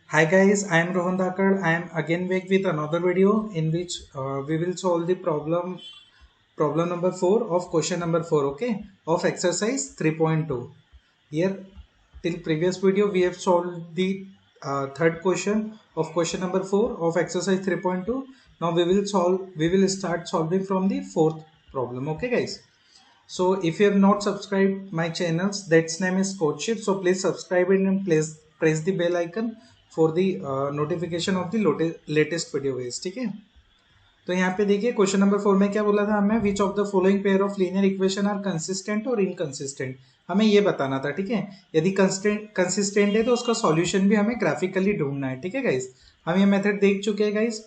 Hi guys, I am Rohan Dhakar. I am again back with another video in which we will solve the problem number 4 of question number 4, okay, of exercise 3.2. Here till previous video we have solved the third question of question number 4 of exercise 3.2. Now we will start solving from the fourth problem, okay guys. So if you have not subscribed my channels, that's name is Coachship. So please subscribe it and press the bell icon for the notification of the latest video guys. ठीक है, तो यहाँ पे देखिए question number 4 में क्या बोला था हमें, which of the following pair of linear equation are consistent और इनकंसिस्टेंट, हमें ये बताना था। ठीक है, यदि कंसिस्टेंट है तो उसका सॉल्यूशन भी हमें ग्राफिकली ढूंढना है। ठीक है गाइस, हम ये मेथड देख चुके हैं गाइस।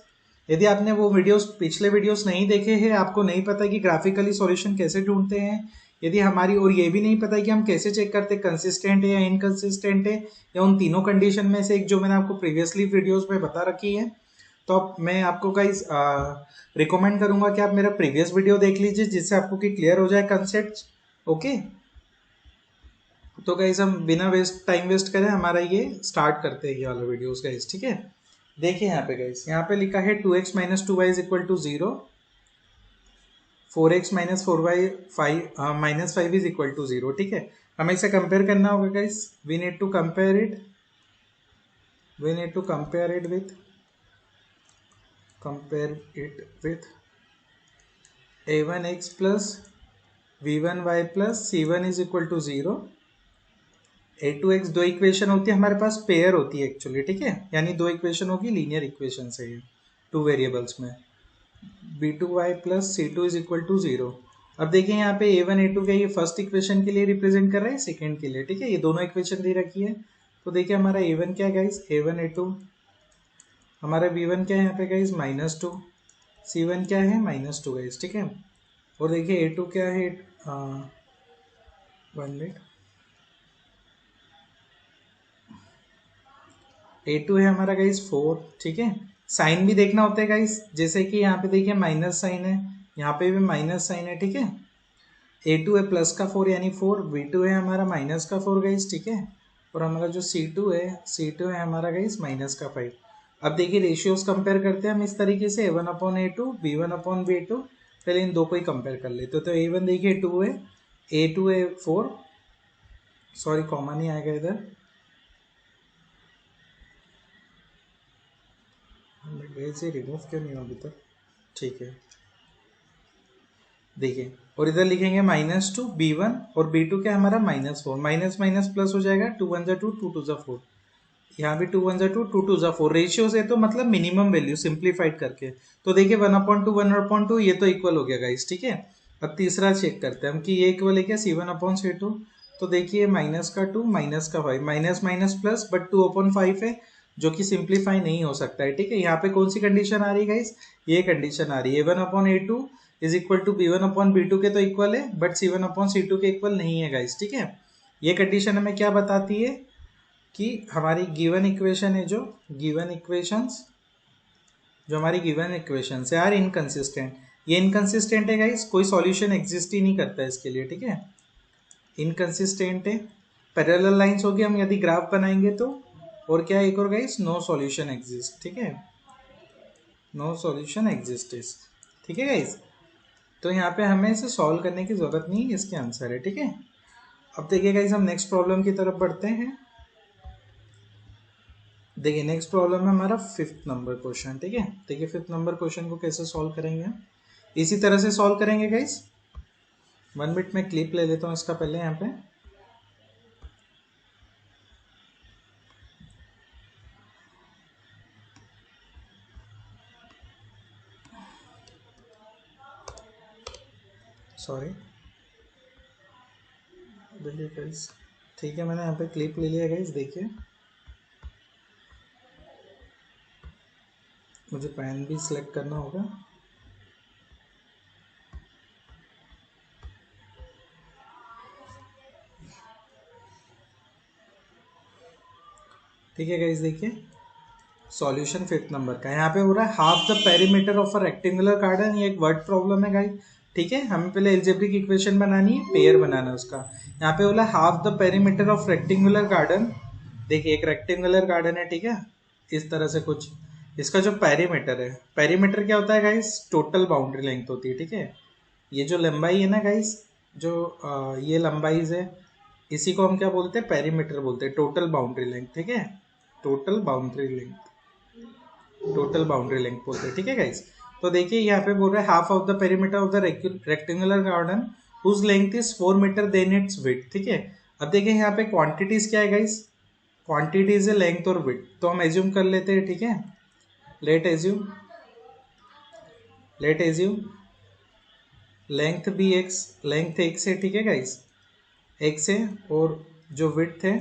यदि आपने वो वीडियोस पिछले वीडियोस नहीं देखे हैं, आपको नहीं पता कि ग्राफिकली सॉल्यूशन कैसे ढूंढते हैं, यदि हमारी और ये भी नहीं पता कि हम कैसे चेक करते हैं कंसिस्टेंट है या इनकंसिस्टेंट है या उन तीनों कंडीशन में से एक जो मैंने आपको प्रीवियसली वीडियोस में बता रखी है, तो अब मैं आपको गाइस रिकमेंड करूंगा कि आप मेरा प्रीवियस वीडियो देख लीजिए जिससे आपको कि क्लियर हो जाए कंसेप्ट। ओके, तो गाइस हम बिना टाइम वेस्ट करें हमारा ये स्टार्ट करते हैं ये वाला वीडियोस गाइस। ठीक है, देखिए यहाँ पे गाइस, यहाँ पे लिखा है 2x minus 2y is equal to 0, 4x minus 4y 5 minus 5 is equal to 0। ठीक है, हमें इसे कंपेयर करना होगा guys. We need to compare it with a1x plus v1y plus c1 is equal to 0। a2x दो इक्वेशन होती है हमारे पास, पेयर होती है एक्चुअली। ठीक है, यानी दो इक्वेशन होगी, लीनियर इक्वेशन से ये टू वेरिएबल्स में। b2y plus c2 is equal to 0। अब देखिए यहाँ पे a1 a2 क्या, ये फर्स्ट इक्वेशन के लिए रिप्रेजेंट कर रहा है, सेकेंड के लिए। ठीक है, ये दोनों इक्वेशन दे रखी है। तो देखिए हमारा a1 क्या है गाइस, a1 a2, हमारा v1 क्या है यहाँ पे गाइस, -2, c1 क्या है, -2 गाइस। ठीक है, और देखिए a2 क्या है, 1 मिनट, a2 है हमारा गाइस 4। ठीक है, साइन भी देखना होता है गाइस, जैसे कि यहाँ पे देखिए माइनस साइन है, यहाँ पे भी माइनस साइन है। ठीक है, a2 है प्लस का 4 यानी 4, v2 है हमारा माइनस का 4 गाइस। ठीक है, और हमारा जो c2 है हमारा गाइस माइनस का 5। अब देखिए रेशियोज कंपेयर करते हैं हम इस तरीके से, a1 upon a2, v1 upon v2। पहले इन दो को ही कंपेयर कर लेते, तो a1 देखिए 2 है, a2 है 4, सॉरी कॉमन नहीं आएगा इधर, वैसे रिमूव क्यों नहीं हो अभी तक। ठीक है, देखिए, और इधर लिखेंगे -2 b1 और b2 क्या हमारा -4, माइनस माइनस प्लस हो जाएगा, 2 1 2 2 2 4, यहाँ भी 2 1 2 2 2 4 रेशियो से, तो मतलब मिनिमम वैल्यू सिंप्लीफाइड करके। तो देखिए 1/2 ये तो इक्वल हो गया गाइस। ठीक है, अब तीसरा चेक करते हैं हम कि ये इक्वल है क्या, c1/c2। तो देखिए -2 -5, माइनस माइनस प्लस, बट 2/5 है जो कि सिंप्लीफाई नहीं हो सकता है। ठीक है, यहाँ पे कौन सी कंडीशन आ रही है गाइस, ये कंडीशन आ रही है, a1/a2 is equal to b1/b2 के तो इक्वल है, बट c1/c2 के इक्वल नहीं है गाइस। ठीक है, ये कंडीशन हमें क्या बताती है कि हमारी गिवन इक्वेशन है, जो हमारी गिवन इक्वेशन से आर इनकंसिस्टेंट, ये इनकंसिस्टेंट है गाइस, कोई सॉल्यूशन एग्जिस्ट ही नहीं करता है इसके लिए। ठीक है, इनकंसिस्टेंट है, पैरेलल लाइंस होगी, हम यदि ग्राफ बनाएंगे तो, और क्या एक और गाइस, नो सॉल्यूशन एग्जिस्ट। ठीक है, नो सॉल्यूशन एग्जिस्ट। ठीक है गाइस, तो यहाँ पे हमें इसे सॉल्व करने की जरूरत नहीं, इसके आंसर है। ठीक है, अब देखिए गाइस हम नेक्स्ट प्रॉब्लम की तरफ बढ़ते हैं। देखिए नेक्स्ट प्रॉब्लम है हमारा 5th नंबर क्वेश्चन। ठीक है, देखिए 5th नंबर क्वेश्चन को कैसे सॉल्व करेंगे हम, इसी तरह से सॉल्व करेंगे गाइस। 1 मिनट में क्लिप ले लेता हूँ इसका पहले यहाँ पे। सॉरी, देखिए गाइस, ठीक है मैंने यहाँ पे क्लिप ले लिया गाइस। देखिए मुझे पेन भी सिलेक्ट करना होगा। ठीक है गाइस, देखिए सॉल्यूशन 5th नंबर का यहाँ पे हो रहा है, half the perimeter of a rectangular garden. ये एक वर्ड प्रॉब्लम है गाइस। ठीक है, हमें पहले एल्जेब्रिक इक्वेशन बनानी है, पेयर बनाना है उसका। यहाँ पे बोला half the perimeter of rectangular garden. देखिए एक रेक्टेंगुलर गार्डन है, ठीक है, इस तरह से कुछ। इसका जो पेरीमीटर है, पेरीमीटर क्या होता है गाइस, टोटल बाउंड्री लेंथ होती है, ठीक है। ये जो लंबाई है ना गाइस, जो ये लंबाई है, इसी को हम क्या बोलते हैं, पेरीमीटर बोलते हैं, टोटल बाउंड्री लेंथ, ठीक है। Total boundary length, total boundary length बोलते हैं, ठीक है गाइस। तो देखिए यहाँ पे बोल रहा है half of the perimeter of the rectangular garden whose length is 4 metre then its width, ठीक है। अब देखिए यहाँ पे क्वांटिटीज क्या है गाइस, क्वांटिटीज है लेंथ और विड्थ, तो हम एज्यूम कर लेते हैं, ठीक है। लेट एज्यूम लेंथ भी एक्स, लेंथ एक्स है, ठीक है गाइस, एक्स है, और जो विड्थ है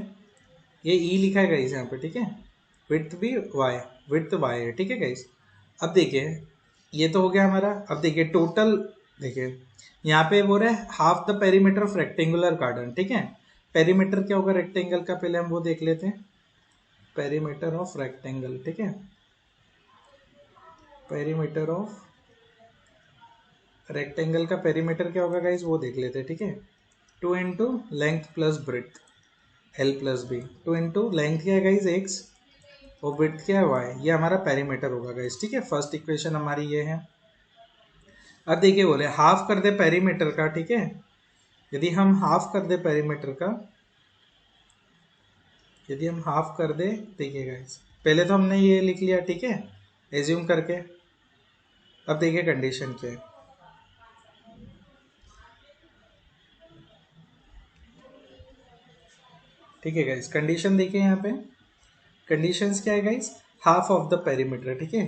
ये ई लिखा है गाइस यहाँ पे, ठीक है। विड्थ भी वाई, विड्थ वाई है, ठीक है गाइस। अब देखिए ये तो हो गया हमारा। अब देखिए टोटल, देखिए यहाँ पे बोल रहे हैं half the perimeter of rectangular garden, ठीक है। पेरीमीटर क्या होगा रेक्टेंगल का, पहले हम वो देख लेते हैं। पेरीमीटर ऑफ रेक्टेंगल, ठीक है, पेरीमीटर ऑफ रेक्टेंगल का पेरीमीटर क्या होगा गाइस, वो देख लेते हैं, ठीक है। 2 into length plus breadth l plus b, 2 into length क्या है गाइस एक्स और ब्रेड्थ क्या है वाई, ये हमारा पेरीमीटर होगा गाइस, ठीक है। फर्स्ट इक्वेशन हमारी ये है। अब देखिए बोले हाफ कर दे पेरीमीटर का, ठीक है। यदि हम हाफ कर दे पेरीमीटर का, यदि हम हाफ कर दे, देखिए गाइस पहले तो हमने ये लिख लिया, ठीक है, एज्यूम करके। अब देखिए कंडीशन क्या है, ठीक है गाइस। कंडीशन देखिए यहाँ पे, कंडीशंस क्या है guys, half of the perimeter, ठीक है।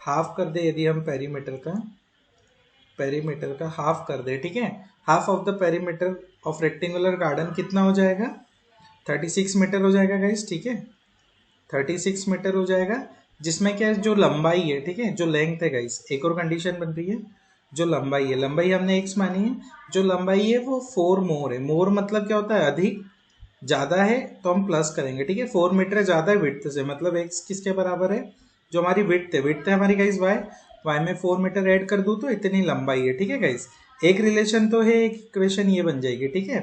हाफ कर दे यदि हम पेरीमीटर का हाफ कर दे, ठीक है। Half of the perimeter of rectangular garden कितना हो जाएगा, 36 मीटर हो जाएगा गाइस, ठीक है। 36 मीटर हो जाएगा, जिसमें क्या है जो लंबाई है, ठीक है, जो लेंथ है गाइस, एक और कंडीशन बन रही है, जो लंबाई है, लंबाई हमने x मानी है, जो लंबाई है वो 4 मोर है। मोर मतलब क्या होता है, अधिक, ज्यादा है तो हम प्लस करेंगे, ठीक है। 4 मीटर ज्यादा है विड्थ से, मतलब x किसके बराबर है, जो हमारी विड्थ है, विड्थ है हमारी गाइस y में 4 मीटर ऐड कर दूं तो इतनी लंबाई है, ठीक है गाइस। एक रिलेशन तो है, एक इक्वेशन ये बन जाएगी, ठीक है।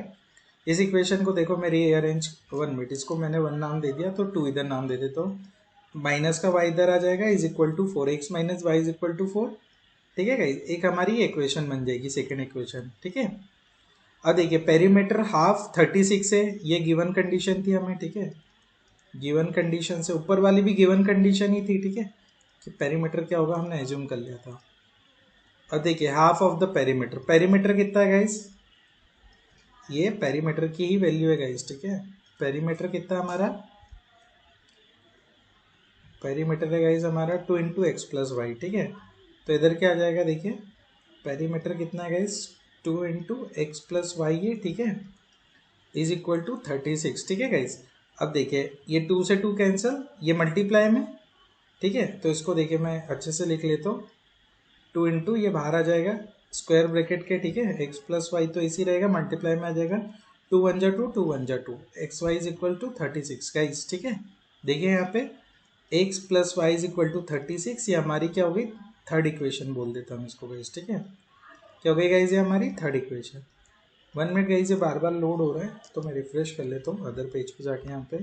इस इक्वेशन को देखो मैं रीअरेंज, 1 मिनट, इसको मैंने 1 नाम दे दिया तो 2 इधर नाम दे देता हूँ, माइनस का y इधर आ जाएगा, is equal to 4x minus y is equal to 4, ठीक है गाइस। एक हमारी इक्वेशन बन जाएगी, सेकेंड इक्वेशन, ठीक है। अब देखिए पेरीमीटर हाफ 36 है, ये गिवन कंडीशन थी हमें, ठीक है। गिवन कंडीशन से ऊपर वाली भी गिवन कंडीशन ही थी, ठीक है, कि पेरीमीटर क्या होगा हमने एज्यूम कर लिया था। अब देखिए half of the perimeter, perimeter कितना है गाइस, ये पेरीमीटर की ही वैल्यू है गाइस, ठीक है। पेरीमीटर कितना हमारा, पेरीमीटर है गाइस हमारा 2 इंटू एक्स प्लस वाई, ठीक है। तो इधर क्या आ जाएगा, देखिए पेरीमीटर कितना है guys, 2 into x plus y है, ठीक है, इज इक्वल टू 36, ठीक है गाइस। अब देखिए ये 2 से 2 कैंसिल, ये मल्टीप्लाई में, ठीक है। तो इसको देखिए मैं अच्छे से लिख लेता हूँ, 2 इंटू ये बाहर आ जाएगा स्क्वायर ब्रैकेट के, ठीक है, एक्स प्लस वाई तो इसी रहेगा, मल्टीप्लाई में आ जाएगा, 2 1 जा 2, 2 1 जा 2, x y is equal to 36 guys, ठीक है। देखिए यहाँ पे x plus y is equal to 36, ये हमारी क्या हो गई, थर्ड इक्वेशन बोल देता हूँ इसको गाइस, ठीक है। क्या हो गई गाइस, ये हमारी थर्ड इक्वेशन। 1 मिनट गाइस, ये बार बार लोड हो रहा है तो मैं रिफ्रेश कर लेता हूँ अदर पेज पे जाके यहाँ पे,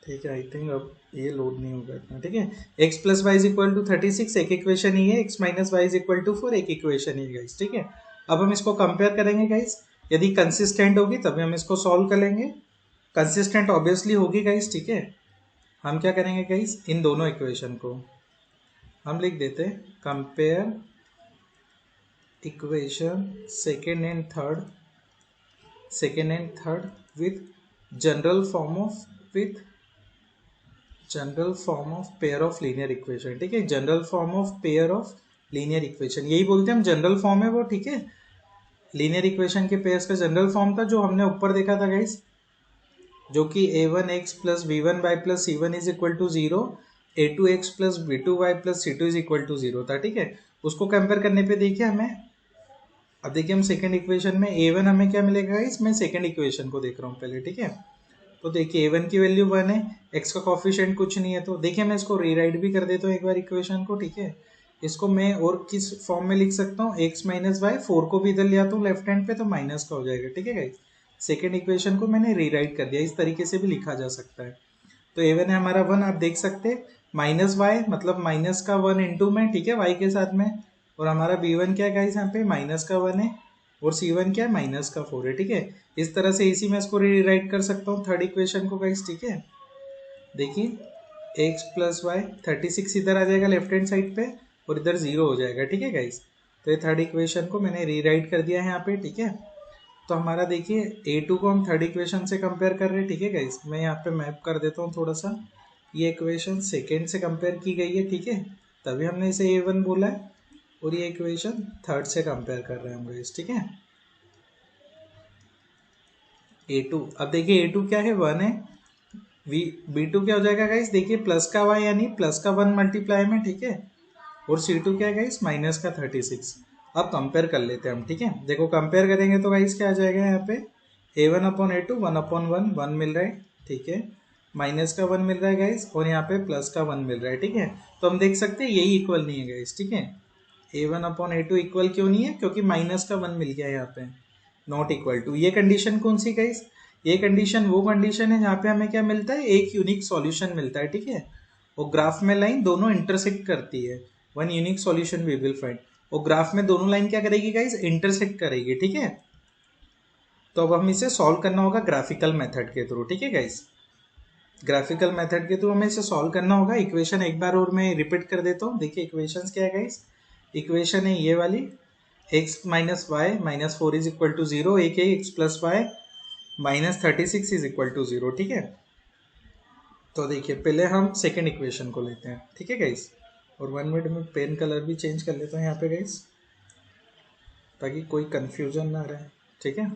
ठीक है। आई थिंक अब ये लोड नहीं होगा इतना, ठीक है। X plus y is equal to 36 एक इक्वेशन ही है, x minus y is equal to 4 एक इक्वेशन ही है गाइस, ठीक है। अब हम इसको कंपेयर करेंगे गाइस, यदि कंसिस्टेंट होगी तभी हम इसको सॉल्व कर लेंगे, कंसिस्टेंट ऑब्वियसली होगी गाइस, ठीक है। हम क्या करेंगे गाइस, इन दोनों इक्वेशन को हम लिख देते compare equation second and third with general form of pair of linear equation, ठीक है। General form of pair of linear equation, यही बोलते हैं हम, जनरल फॉर्म है वो, ठीक है। लीनियर इक्वेशन के पेयर्स का जनरल फॉर्म था जो हमने ऊपर देखा था गाइस, जो कि a1x plus b1y plus c1 is equal to 0, a2x plus b2y plus c2 is equal to 0 था, ठीक है। उसको कंपेयर करने पे देखिए हमें, अब देखिए हम सेकंड इक्वेशन में a1 हमें क्या मिलेगा गाइस, मैं सेकंड इक्वेशन को देख रहा हूँ पहले, ठीक है। तो देखिए a1 की वैल्यू 1 है, x का कॉफिशिएंट कुछ नहीं है, तो देखिए मैं इसको रीराइट भी कर देता हूँ एक बार इक्वेशन को, ठीक है। इसको मैं और किस फॉर्म में लिख सकता हूँ, x माइनस वाई, 4 को भी इधर ले आता हूँ लेफ्ट हैंड पे तो माइनस का हो जाएगा, ठीक है गाइस। सेकेंड इक्वेशन को मैंने रीराइट कर दिया, इस तरीके से भी लिखा जा सकता है। तो a1 है हमारा 1, आप देख सकते हैं, माइनस वाई मतलब माइनस का 1 इंटू में, ठीक है, y के साथ में, और हमारा b1 क्या है गाइस, यहाँ पे माइनस का 1 है, और c1 क्या है, माइनस का 4 है, ठीक है। इस तरह से इसी में इसको रीराइट कर सकता हूँ थर्ड इक्वेशन को गाइस, ठीक है। देखिए x प्लस वाई, 36 इधर आ जाएगा लेफ्ट हैंड साइड पे, और इधर 0 हो जाएगा, ठीक है गाइस। तो ये थर्ड इक्वेशन को मैंने रीराइट कर दिया है यहाँ पे, ठीक है। तो हमारा देखिए a2 को हम थर्ड इक्वेशन से कंपेयर कर रहे हैं, ठीक है गाइस। मैं यहाँ पे मैप कर देता हूँ थोड़ा सा, ये इक्वेशन सेकेंड से कंपेयर की गई है, ठीक है, तभी हमने इसे a1 बोला है, और ये इक्वेशन थर्ड से कंपेयर कर रहे हैं हम गाइस, ठीक है। a2, अब देखिए a2 क्या है, 1 है, b2 क्या हो जाएगा गाइस, देखिए प्लस का y यानी प्लस का 1 मल्टीप्लाई में, ठीक है, और c2 क्या है गाइस, माइनस का 36। अब कंपेयर कर लेते हैं हम, ठीक है। देखो कंपेयर करेंगे तो गाइस क्या आ जाएगा यहाँ पे, a1 अपॉन a2, 1 अपॉन 1, 1 मिल रहा है, ठीक है, माइनस का 1 मिल रहा है गाइस, और यहाँ पे प्लस का 1 मिल रहा है, ठीक है। तो हम देख सकते हैं यही इक्वल नहीं है गाइस, ठीक है। a1 अपॉन a2 इक्वल क्यों नहीं है, क्योंकि माइनस का 1 मिल गया है यहाँ पे, नॉट इक्वल टू। ये कंडीशन कौन सी गाइस, ये कंडीशन वो कंडीशन है जहाँ पे हमें क्या मिलता है, एक यूनिक सॉल्यूशन मिलता है, ठीक है। और ग्राफ में लाइन दोनों इंटरसेक्ट करती है, one unique solution we will find. और ग्राफ में दोनों लाइन क्या करेगी गाइस, इंटरसेक्ट करेगी, ठीक है। तो अब हम इसे सॉल्व करना होगा ग्राफिकल मेथड के थ्रू, ठीक है गाइस। ग्राफिकल मेथड के थ्रू हमें इसे सॉल्व करना होगा। इक्वेशन एक बार और मैं रिपीट कर देता हूँ। देखिए इक्वेशंस क्या है गाइस, इक्वेशन है ये वाली, x minus y minus 4 is equal to 0, एक है x plus y minus 36 is equal to 0, ठीक है। तो देखिए पहले हम सेकेंड इक्वेशन को लेते हैं, ठीक है गाइस। और 1 मिनट में पेन कलर भी चेंज कर लेता हूँ यहाँ पे गाइस, ताकि कोई कंफ्यूजन ना रहे, ठीक है।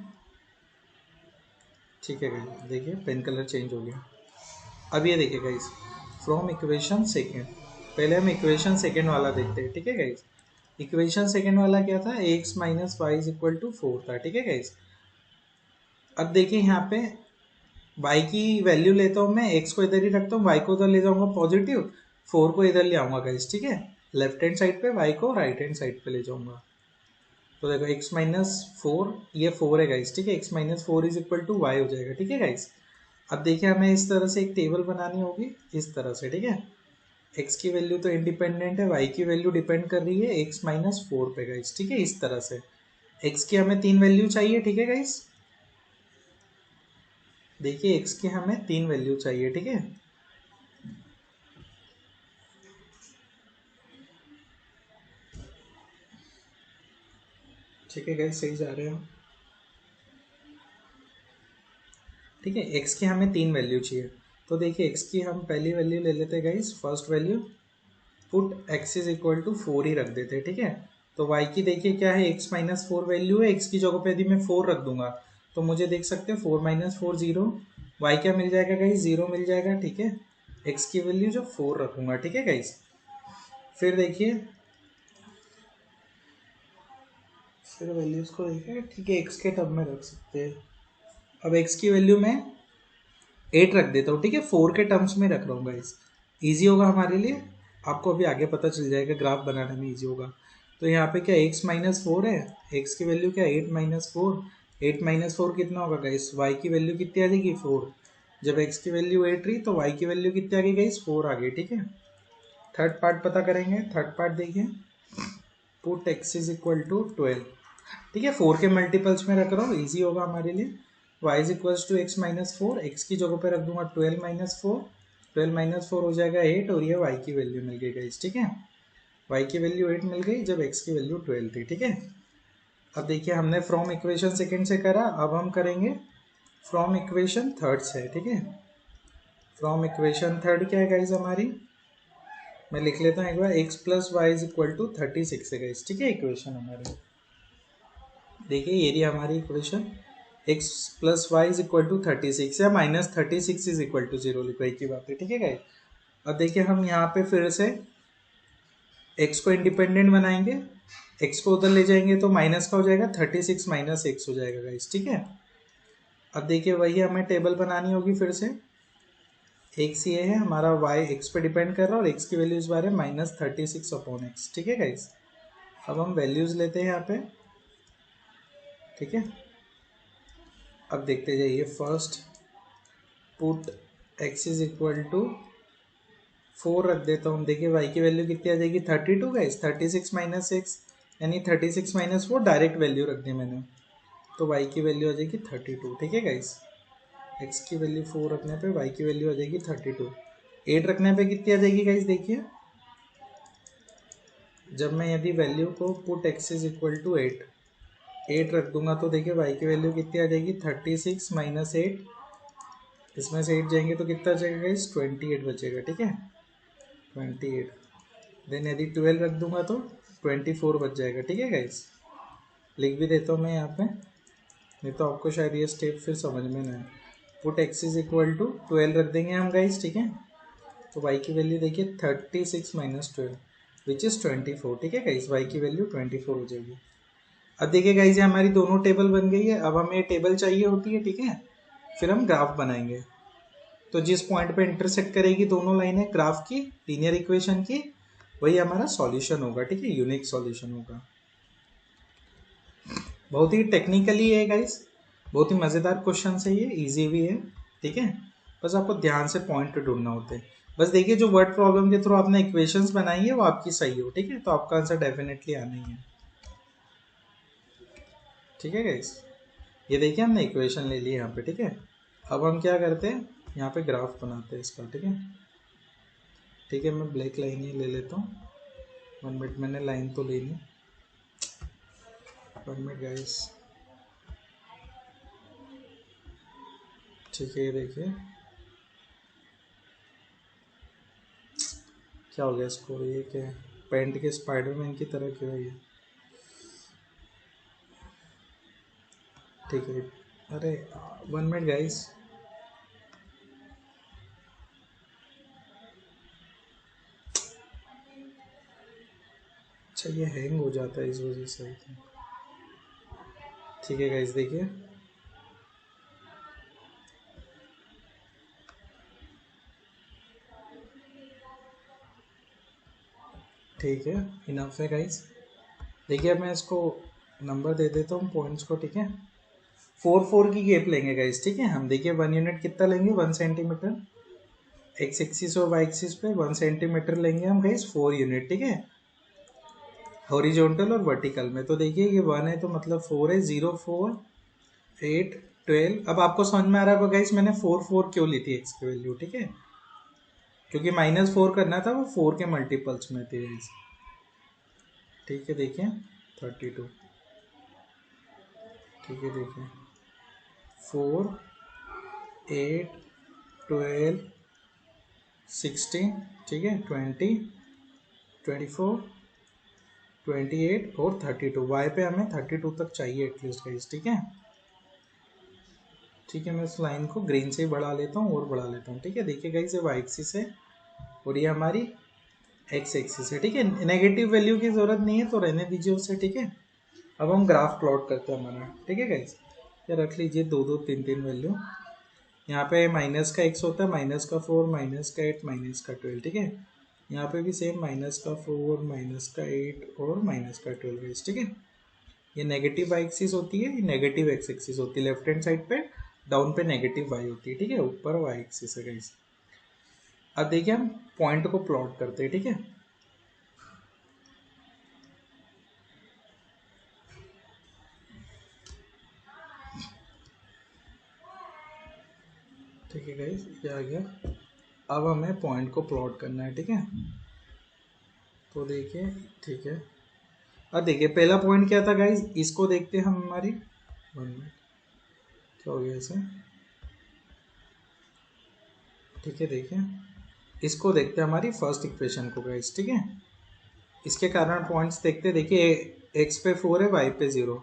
ठीक है गाइस, देखिए पेन कलर चेंज हो गया। अब ये देखिए गाइस, फ्रॉम इक्वेशन सेकेंड, पहले हम इक्वेशन सेकेंड वाला देखते हैं, ठीक है गाइस। इक्वेशन सेकेंड वाला क्या था, x minus y is equal to 4 था, ठीक है गाइस। अब देखिए यहाँ पे y की वैल्यू लेता हूँ मैं, x को इधर ही रखता हूँ, y को उधर ले जाऊंगा पॉजिटिव, 4 को इधर ले आऊंगा गाइस, ठीक है। लेफ्ट हैंड साइड पे y को राइट हैंड साइड पे ले जाऊंगा। तो देखो x माइनस 4, ये 4 है गाइस, ठीक है, x minus 4 is equal to y हो जाएगा, ठीक है गाइस। अब देखिए हमें इस तरह से एक टेबल बनानी होगी, इस तरह से, ठीक है। x की वैल्यू तो इंडिपेंडेंट है, y की वैल्यू डिपेंड कर रही है x माइनस 4 पे गाइस, ठीक है। इस तरह से x की हमें 3 वैल्यू चाहिए, ठीक है गाइस। देखिए x की हमें 3 वैल्यू चाहिए, ठीक है। ठीक है गाइस, सही जा रहे हैं हम, ठीक है। x की हमें 3 वैल्यू चाहिए, तो देखिए x की हम पहली वैल्यू ले लेते हैं guys, first value, put x is equal to 4 ही रख देते हैं, ठीक है। तो y की देखिए क्या है, x माइनस 4 वैल्यू है, x की जगह पे यदि मैं 4 रख दूंगा तो मुझे देख सकते हैं 4 माइनस 4 0, y क्या मिल जाएगा गाइस, 0 मिल जाएगा, ठीक है। x की वैल्यू जो 4 रखूंगा, ठीक है गाइस। फिर देखिए, फिर वैल्यूज को देखिए, ठीक है, x के टर्म में रख सकते हैं। अब x की वैल्यू मैं 8 रख देता हूँ, ठीक है, 4 के टर्म्स में रख रहा हूँ गाइस, ईजी होगा हमारे लिए, आपको अभी आगे पता चल जाएगा, ग्राफ बनाने में ईजी होगा। तो यहाँ पे क्या x माइनस 4 है, x की वैल्यू क्या, 8 माइनस 4, 8 माइनस 4 कितना होगा गाइस, y की वैल्यू कितनी आ जाएगी, 4। जब x की वैल्यू 8 रही तो y की वैल्यू कितनी आ गई गाइस, 4 आ गई, ठीक है। थर्ड पार्ट पता करेंगे, थर्ड पार्ट देखिए, put x is equal to 12, ठीक है, 4 के मल्टीपल्स में रख रहा हूँ, ईजी होगा हमारे लिए। y is equals to x minus 4, एक्स की जगह पे रख दूंगा 12 माइनस 4, 12 माइनस 4 हो जाएगा 8, और ये y की वैल्यू मिल गई गाइस, ठीक है। y की वैल्यू 8 मिल गई जब x की वैल्यू 12 थी, ठीक है। अब देखिए हमने फ्रॉम इक्वेशन सेकेंड से करा, अब हम करेंगे फ्रॉम इक्वेशन थर्ड से, ठीक है। फ्रॉम इक्वेशन थर्ड क्या है गाइस हमारी, मैं लिख लेता हूँ एक बार, x plus y is equal to 36 है गाइस, ठीक है। इक्वेशन हमारी देखिए ये रही हमारी equation, x plus y is equal to 36 या माइनस 36 इज इक्वल टू 0 लिखो, एक ही बात है, ठीक है गाइस। अब देखिए हम यहाँ पे फिर से x को इंडिपेंडेंट बनाएंगे, x को उधर ले जाएंगे तो माइनस का हो जाएगा, 36 माइनस एक्स हो जाएगा गाइस, ठीक है। अब देखिए वही हमें टेबल बनानी होगी फिर से, x ये है हमारा, y x पे डिपेंड कर रहा है, और x की वैल्यू इस बार है माइनस 36 अपॉन एक्स, ठीक है गाइस। अब हम वैल्यूज लेते हैं यहाँ पे, ठीक है। अब देखते जाइए, first put x is equal to 4 रख देता हूँ। देखिए y की वैल्यू कितनी आ जाएगी 32 गाइस, 36 माइनस एक्स यानी 36 माइनस 4 डायरेक्ट वैल्यू रख दी मैंने, तो y की वैल्यू आ जाएगी 32। ठीक है गाइस, x की वैल्यू 4 रखने पे y की वैल्यू आ जाएगी 32। 8 रखने पे कितनी आ जाएगी गाइस, देखिए जब मैं यदि वैल्यू को put x is equal to 8 रख दूंगा तो देखिए y की वैल्यू कितनी आ जाएगी 36 माइनस 8, इसमें से 8 जाएंगे तो कितना बचेगा गाइस 28 बचेगा। ठीक है 28, देन यदि 12 रख दूंगा तो 24 बच जाएगा। ठीक है गाइस, लिख भी देता हूँ मैं यहाँ पे, नहीं तो आपको शायद ये स्टेप फिर समझ में ना आए। Put x is equal to 12 रख देंगे हम गाइस। ठीक है, तो y की वैल्यू देखिए 36 माइनस 12 विच इज़ 24। ठीक है गाइस, y की वैल्यू 24 हो जाएगी। अब देखिए गाइस, ये हमारी दोनों टेबल बन गई है। अब हमें ये टेबल चाहिए होती है। ठीक है, फिर हम ग्राफ बनाएंगे, तो जिस पॉइंट पे इंटरसेक्ट करेगी दोनों लाइनें ग्राफ की लीनियर इक्वेशन की, वही हमारा सॉल्यूशन होगा। ठीक है, यूनिक सॉल्यूशन होगा। बहुत ही टेक्निकली है गाइस, बहुत ही मज़ेदार क्वेश्चन है ये, इजी भी है। ठीक है, बस आपको ध्यान से पॉइंट ढूंढना होते हैं। बस देखिए, जो वर्ड प्रॉब्लम के थ्रू आपने इक्वेशंस बनाई है वो आपकी सही हो। ठीक है, तो आपका आंसर डेफिनेटली आना ही है। ठीक है गाइस, ये देखिए हमने इक्वेशन ले ली यहाँ पे। ठीक है, अब हम क्या करते हैं, यहाँ पे ग्राफ बनाते हैं इसका। ठीक है, ठीक है, मैं ब्लैक लाइन ही ले लेता हूँ। 1 मिनट, मैंने लाइन तो ले ली। 1 मिनट गाइस। ठीक है, ये देखिए क्या हो गया इसको, ये क्या है, पेंट के स्पाइडरमैन की तरह क्यों है ये। ठीक है, अरे 1 मिनट गाइस। अच्छा, ये हैंग हो जाता है इस वजह से। ठीक है गाइस, देखिए ठीक है, इनफ है गाइस। देखिए अब मैं इसको नंबर दे देता हूँ पॉइंट्स को। ठीक है, 4 की गैप लेंगे गाइस। ठीक है, हम देखिए 1 यूनिट कितना लेंगे, 1 सेंटीमीटर। एक्स एक्सिस और वाई एक्सिस पे 1 सेंटीमीटर लेंगे हम गाइस, 4 यूनिट। ठीक है, हॉरिजॉन्टल और वर्टिकल में। तो देखिए ये 1 है तो मतलब 4 है, 0 4 8 12। अब आपको समझ में आ रहा होगा गाइस मैंने 4 क्यों ली थी एक्स की वैल्यू। ठीक है, क्योंकि -4 करना था, वो 4 के मल्टीपल्स में थी गाइस। ठीक है, देखिए 32। ठीक है, देखिए 4 8 12 16। ठीक है, 20 24 28 और 32। वाई पे हमें 32 तक चाहिए एटलीस्ट गाइस। ठीक है, ठीक है, मैं इस लाइन को ग्रीन से ही बढ़ा लेता हूँ और बढ़ा लेता हूँ। ठीक है, देखिए गाइस ये वाई एक्सिस है और ये हमारी एक्स एक्सिस है। ठीक है, नेगेटिव वैल्यू की जरूरत नहीं है तो रहने दीजिए उसे। ठीक है, अब हम ग्राफ प्लॉट करते हैं हमारा। ठीक है गाइस, ये रख लीजिए 2 3 वैल्यू। यहाँ पे माइनस का x होता है, माइनस का 4, माइनस का 8, माइनस का 12। ठीक है, यहाँ पे भी सेम माइनस का 4, माइनस का 8 और माइनस का 12। ठीक है, ये नेगेटिव वाई एक्सिस होती है, ये नेगेटिव एक्स एक्सिस होती है। लेफ्ट हैंड साइड पे डाउन पे नेगेटिव वाई होती है। ठीक है, ऊपर वाई एक्सिस है गाइस। अब देखिए हम पॉइंट को प्लॉट करते हैं। ठीक है, ठीक है गाइस, ये आ गया। अब हमें पॉइंट को प्लॉट करना है। ठीक है, तो देखिए ठीक है, अब देखिए पहला पॉइंट क्या था गाइस, इसको देखते हैं हम हमारी 1 मिनट, क्या हो गया इसे। ठीक है, देखिए इसको देखते हैं हमारी फर्स्ट इक्वेशन को गाइस। ठीक है, इसके कारण पॉइंट्स देखते हैं। देखिए एक्स पे 4 है, वाई पे 0।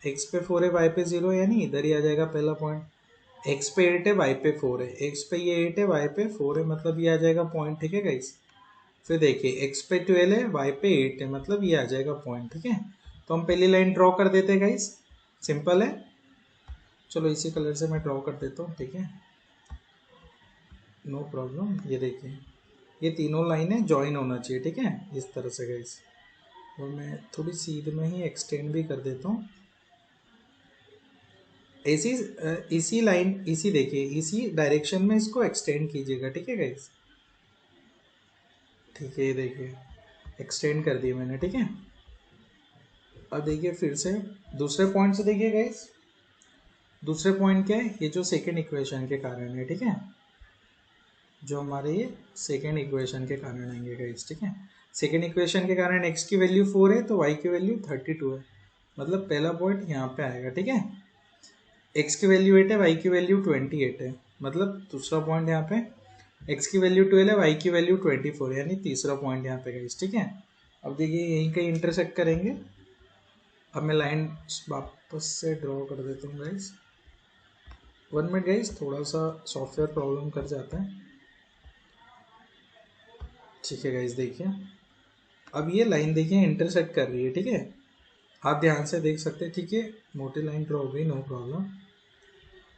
एक्स पे 4 है, वाई पे 0, यानी इधर ही आ जाएगा पहला पॉइंट। एक्स पे 8 है, वाई पे 4 है। एक्स पे ये 8 है, वाई पे 4 है, मतलब ये आ जाएगा पॉइंट। ठीक है गाइस, फिर देखिए एक्स पे 12 है, वाई पे 8 है, मतलब ये आ जाएगा पॉइंट। ठीक है, तो हम पहली लाइन ड्रॉ कर देते हैं गाइस, सिंपल है। चलो इसी कलर से मैं ड्रॉ कर देता हूँ। ठीक है, नो प्रॉब्लम। ये देखिए ये तीनों लाइनें ज्वाइन होना चाहिए। ठीक है, इस तरह से गाइस, और मैं थोड़ी सी में ही एक्सटेंड भी कर देता हूँ। इसी इसी लाइन इसी देखिए इसी डायरेक्शन में इसको एक्सटेंड कीजिएगा, ठीक है गाइस। ठीक है, ये देखिए एक्सटेंड कर दिया मैंने, ठीक है। अब देखिए फिर से दूसरे पॉइंट से देखिए गाइस, दूसरे पॉइंट क्या है, ये जो सेकेंड इक्वेशन के कारण है, ठीक है, जो हमारे ये सेकेंड इक्वेशन के कारण आएंगे गाइस, ठीक है। सेकेंड इक्वेशन के कारण x की वैल्यू 4 है तो y की वैल्यू 32 है, मतलब पहला पॉइंट यहाँ पे आएगा, ठीक है। x की वैल्यू 8 है, y की वैल्यू 28 है, मतलब दूसरा पॉइंट यहाँ पे x की वैल्यू 12 है, y की वैल्यू 24, यानी तीसरा पॉइंट यहाँ पे गाइस, ठीक है। अब देखिए यहीं कहीं इंटरसेक्ट करेंगे। अब मैं लाइन वापस से ड्रॉ कर देता हूँ गाइस, 1 मिनट गाइस, थोड़ा सा सॉफ्टवेयर प्रॉब्लम कर जाता है। ठीक है गाइस, देखिए अब ये लाइन देखिए इंटरसेक्ट कर रही है, ठीक है, आप ध्यान से देख सकते हैं, ठीक है। मोटी लाइन ड्रॉ हो गई, नो प्रॉब्लम।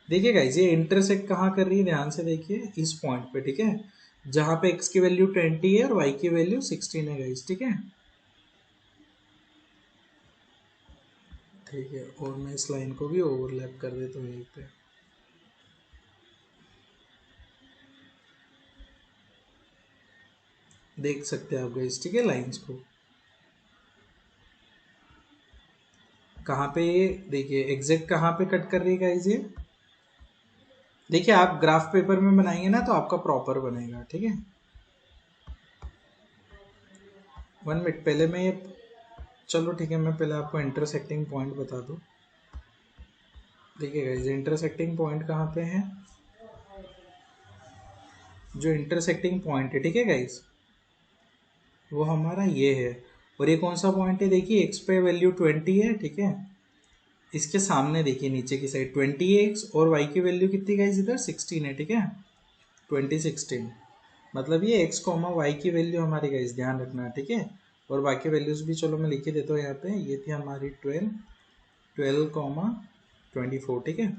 देखिए गाइस ये इंटरसेक्ट कहाँ कर रही है, ध्यान से देखिए इस पॉइंट पे, ठीक है, जहाँ पे x की वैल्यू 20 है और y की वैल्यू 16 है गाइस, ठीक है। ठीक है, और मैं इस लाइन को भी ओवरलैप कर देता हूँ यहीं पे। देख सकते हैं आप गाइस, ठीक है, लाइंस को कहाँ पे, ये देखिए एग्जैक्ट कहाँ पे कट कर रही है गाइस ये। देखिए आप ग्राफ पेपर में बनाएंगे ना तो आपका प्रॉपर बनेगा, ठीक है। 1 मिनट पहले मैं ये, चलो ठीक है, मैं पहले आपको इंटरसेक्टिंग पॉइंट बता दूँ। देखिए गाइस इंटरसेक्टिंग पॉइंट कहाँ पे है, जो इंटरसेक्टिंग पॉइंट है, ठीक है गाइस, वो हमारा ये है। और ये कौन सा पॉइंट है, देखिए x पे वैल्यू 20 है, ठीक है, इसके सामने देखिए नीचे की साइड 20 है x, और y की वैल्यू कितनी गाइस इधर 16 है, ठीक है, 2016, मतलब ये x कॉमा y की वैल्यू हमारी गाइस ध्यान रखना, ठीक है। और बाकी वैल्यूज भी चलो मैं लिख ही देता हूँ यहाँ पे, ये थी हमारी 12 कॉमा 24, ठीक है,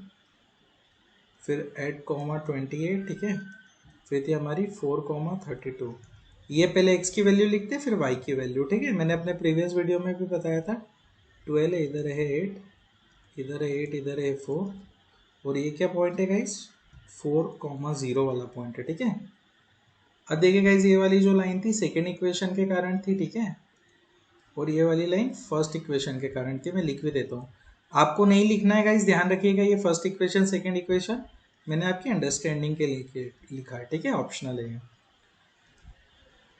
फिर 8 कॉमा 28, ठीक है, फिर थी हमारी 4 कॉमा 32। ये पहले x की वैल्यू लिखते फिर y की वैल्यू, ठीक है, मैंने अपने प्रीवियस वीडियो में भी बताया था। 12 है, इधर है 8, इधर है 8, इधर है 4, और ये क्या पॉइंट है गाइस, 4,0 वाला पॉइंट है, ठीक है। अब देखिए गाइस ये वाली जो लाइन थी सेकेंड इक्वेशन के कारण थी, ठीक है, और ये वाली लाइन फर्स्ट इक्वेशन के कारण थी, मैं लिख भी देता हूँ। आपको नहीं लिखना है गाइस, ध्यान रखिएगा, ये फर्स्ट इक्वेशन सेकेंड इक्वेशन मैंने आपकी अंडरस्टैंडिंग के लिए लिखा है, ठीक है, ऑप्शनल है।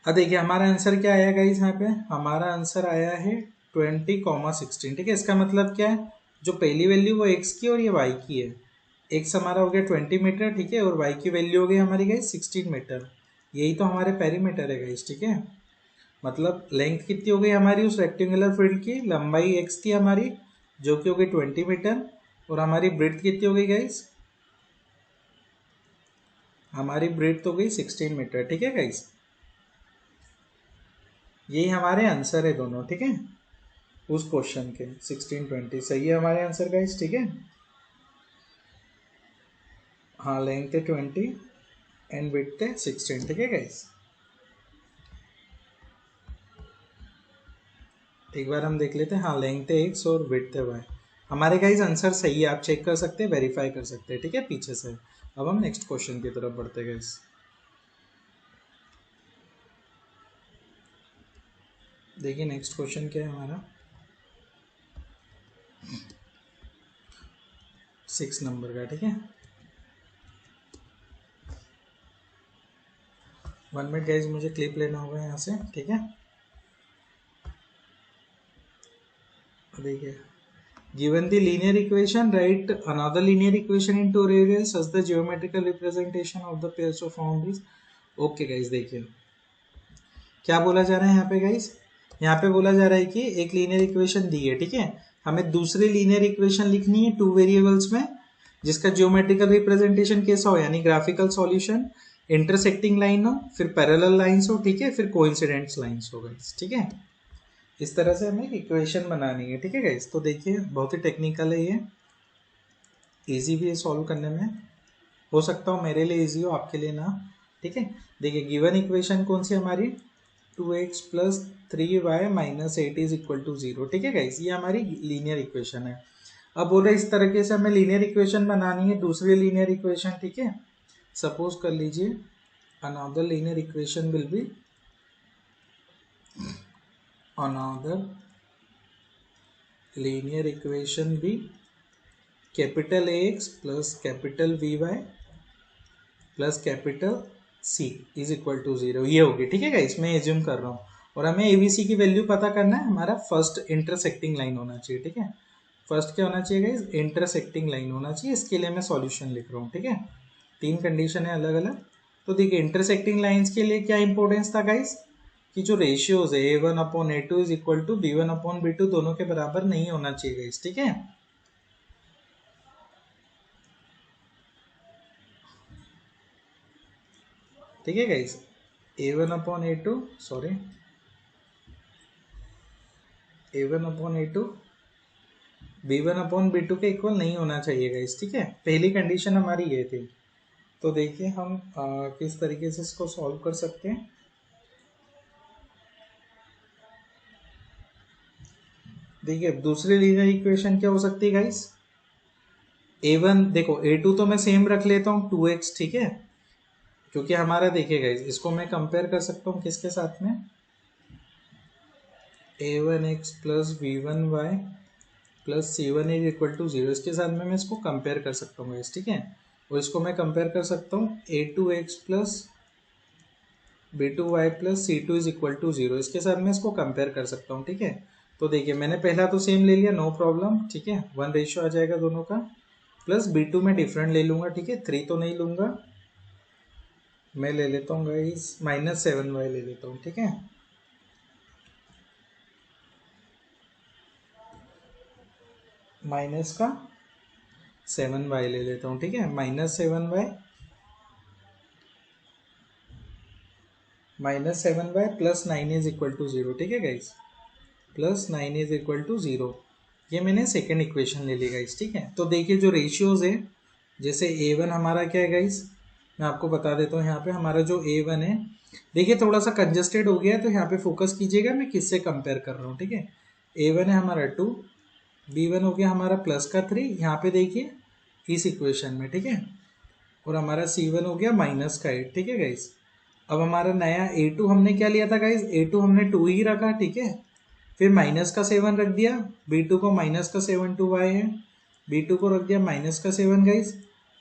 अब देखिए हमारा आंसर क्या आया गाइस, यहाँ पे हमारा आंसर आया है 20,16, ठीक है। इसका मतलब क्या है, जो पहली वैल्यू वो x की और ये y की है, x हमारा हो गया 20 मीटर, ठीक है, और y की वैल्यू हो गई हमारी गाइस 16 मीटर, यही तो हमारे पेरीमीटर है गाइस, ठीक है। मतलब लेंथ कितनी हो गई हमारी उस रेक्टेंगुलर फील्ड की, लंबाई x थी हमारी जो कि हो गई 20 मीटर, और हमारी ब्रेड्थ कितनी हो गई गाइस, हमारी ब्रेड्थ हो गई 16 मीटर, ठीक है गाइस। यही हमारे आंसर है दोनों, ठीक है, उस क्वेश्चन के 16-20 सही है हमारे आंसर गाइस, ठीक है। हाँ लेंथ है 20 एंड विड्थ है 16, ठीक है गाइस। एक बार हम देख लेते हैं, हाँ लेंथ है x और विड्थ है y, हमारे गाइस आंसर सही है, आप चेक कर सकते हैं, वेरीफाई कर सकते हैं, ठीक है, पीछे से। अब हम नेक्स्ट क्वेश्चन की तरफ बढ़ते हैं गाइस। देखिए नेक्स्ट क्वेश्चन क्या है हमारा, 6 नंबर का, ठीक है। 1 मिनट गाइस, मुझे क्लिप लेना होगा यहाँ से, ठीक है। देखिए given the linear equation, write another linear equation in two variables as the geometrical representation of the pairs of boundaries. Okay guys देखिए क्या बोला जा रहा है यहाँ पे गाइस, यहाँ पे बोला जा रहा है कि एक लीनियर इक्वेशन दी है, ठीक है, हमें दूसरी लीनियर इक्वेशन लिखनी है 2 वेरिएबल्स में, जिसका जियोमेट्रिकल रिप्रेजेंटेशन कैसा हो, यानी ग्राफिकल सॉल्यूशन, इंटरसेक्टिंग लाइन हो, फिर पैरेलल लाइंस हो, ठीक है, फिर कोइंसिडेंट्स लाइंस हो गाइस, ठीक है। इस तरह से हमें एक इक्वेशन बनानी है, ठीक है गाइस। तो देखिए बहुत ही टेक्निकल है ये, इजी भी है सॉल्व करने में, हो सकता हो मेरे लिए इजी हो आपके लिए ना, ठीक है। देखिए गिवन इक्वेशन कौन सी हमारी, 2x + 3y - 8 = 0, ठीक है गाइस, ये हमारी लीनियर इक्वेशन है। अब बोल रहे इस तरीके से हमें लीनियर इक्वेशन बनानी है, दूसरी लीनियर इक्वेशन, ठीक है। सपोज कर लीजिए another linear equation will be another linear equation be capital AX plus capital VY plus capital C is equal to 0, ये होगी, ठीक है गाइस, मैं एज्यूम कर रहा हूँ। और हमें ABC की वैल्यू पता करना है, हमारा फर्स्ट इंटरसेक्टिंग लाइन होना चाहिए, ठीक है। फर्स्ट क्या होना चाहिए गाइस, इंटरसेक्टिंग लाइन होना चाहिए। इसके लिए मैं सॉल्यूशन लिख रहा हूँ, ठीक है। 3 कंडीशन है अलग अलग। तो देखिए इंटरसेक्टिंग लाइंस के लिए क्या इंपॉर्टेंस था गाइस, कि जो रेशियोज है A1/A2 is equal to B1/B2 दोनों के बराबर नहीं होना चाहिए गाइस, ठीक है। ठीक है guys, A1/A2 sorry A1/A2 B1/B2 के इक्वल नहीं होना चाहिए गाइस, ठीक है। पहली कंडीशन हमारी ये थी। तो देखिए हम किस तरीके से इसको सॉल्व कर सकते हैं। देखिए दूसरी लीनियर इक्वेशन क्या हो सकती है गाइस, A1 देखो A2 तो मैं सेम रख लेता हूँ 2x, ठीक है, क्योंकि हमारा देखिए गाइस इसको मैं कंपेयर कर सकता हूँ किसके साथ में, A1x plus V1y plus C1 is equal to 0, इसके साथ में मैं इसको कंपेयर कर सकता हूँ गाइस, ठीक है। और इसको मैं कंपेयर कर सकता हूँ A2x plus B2y plus C2 is equal to 0, इसके साथ मैं इसको कंपेयर कर सकता हूँ, ठीक है। तो देखिए मैंने पहला तो सेम ले लिया, नो प्रॉब्लम, ठीक है, 1 रेशियो आ जाएगा दोनों का। प्लस B2 में डिफरेंट ले लूंगा, ठीक है, 3 तो नहीं लूंगा, मैं ले लेता हूँ गाइस -7y ले लेता हूँ, ठीक है। माइनस का 7y ले लेता हूँ, ठीक है, -7y plus 9 is equal to 0, ठीक है guys, plus 9 is equal to 0। ये मैंने सेकेंड इक्वेशन ले ली गाइस, ठीक है। तो देखिए जो रेशियोज है, जैसे A1 हमारा क्या है गाइस, मैं आपको बता देता हूँ। यहाँ पे हमारा जो A1 है, देखिए थोड़ा सा कंजस्टेड हो गया है, तो यहाँ पे फोकस कीजिएगा मैं किससे कंपेयर कर रहा हूँ, ठीक है। A1 है हमारा 2, B1 हो गया हमारा प्लस का 3, यहाँ पे देखिए इस इक्वेशन में, ठीक है। और हमारा C1 हो गया माइनस का 8, ठीक है गाइस। अब हमारा नया A2 हमने क्या लिया था गाइस, A2 हमने 2 ही रखा, ठीक है। फिर माइनस का 7 रख दिया, B2 को माइनस का 7 2y है, B2 को रख दिया माइनस का 7 गाइस,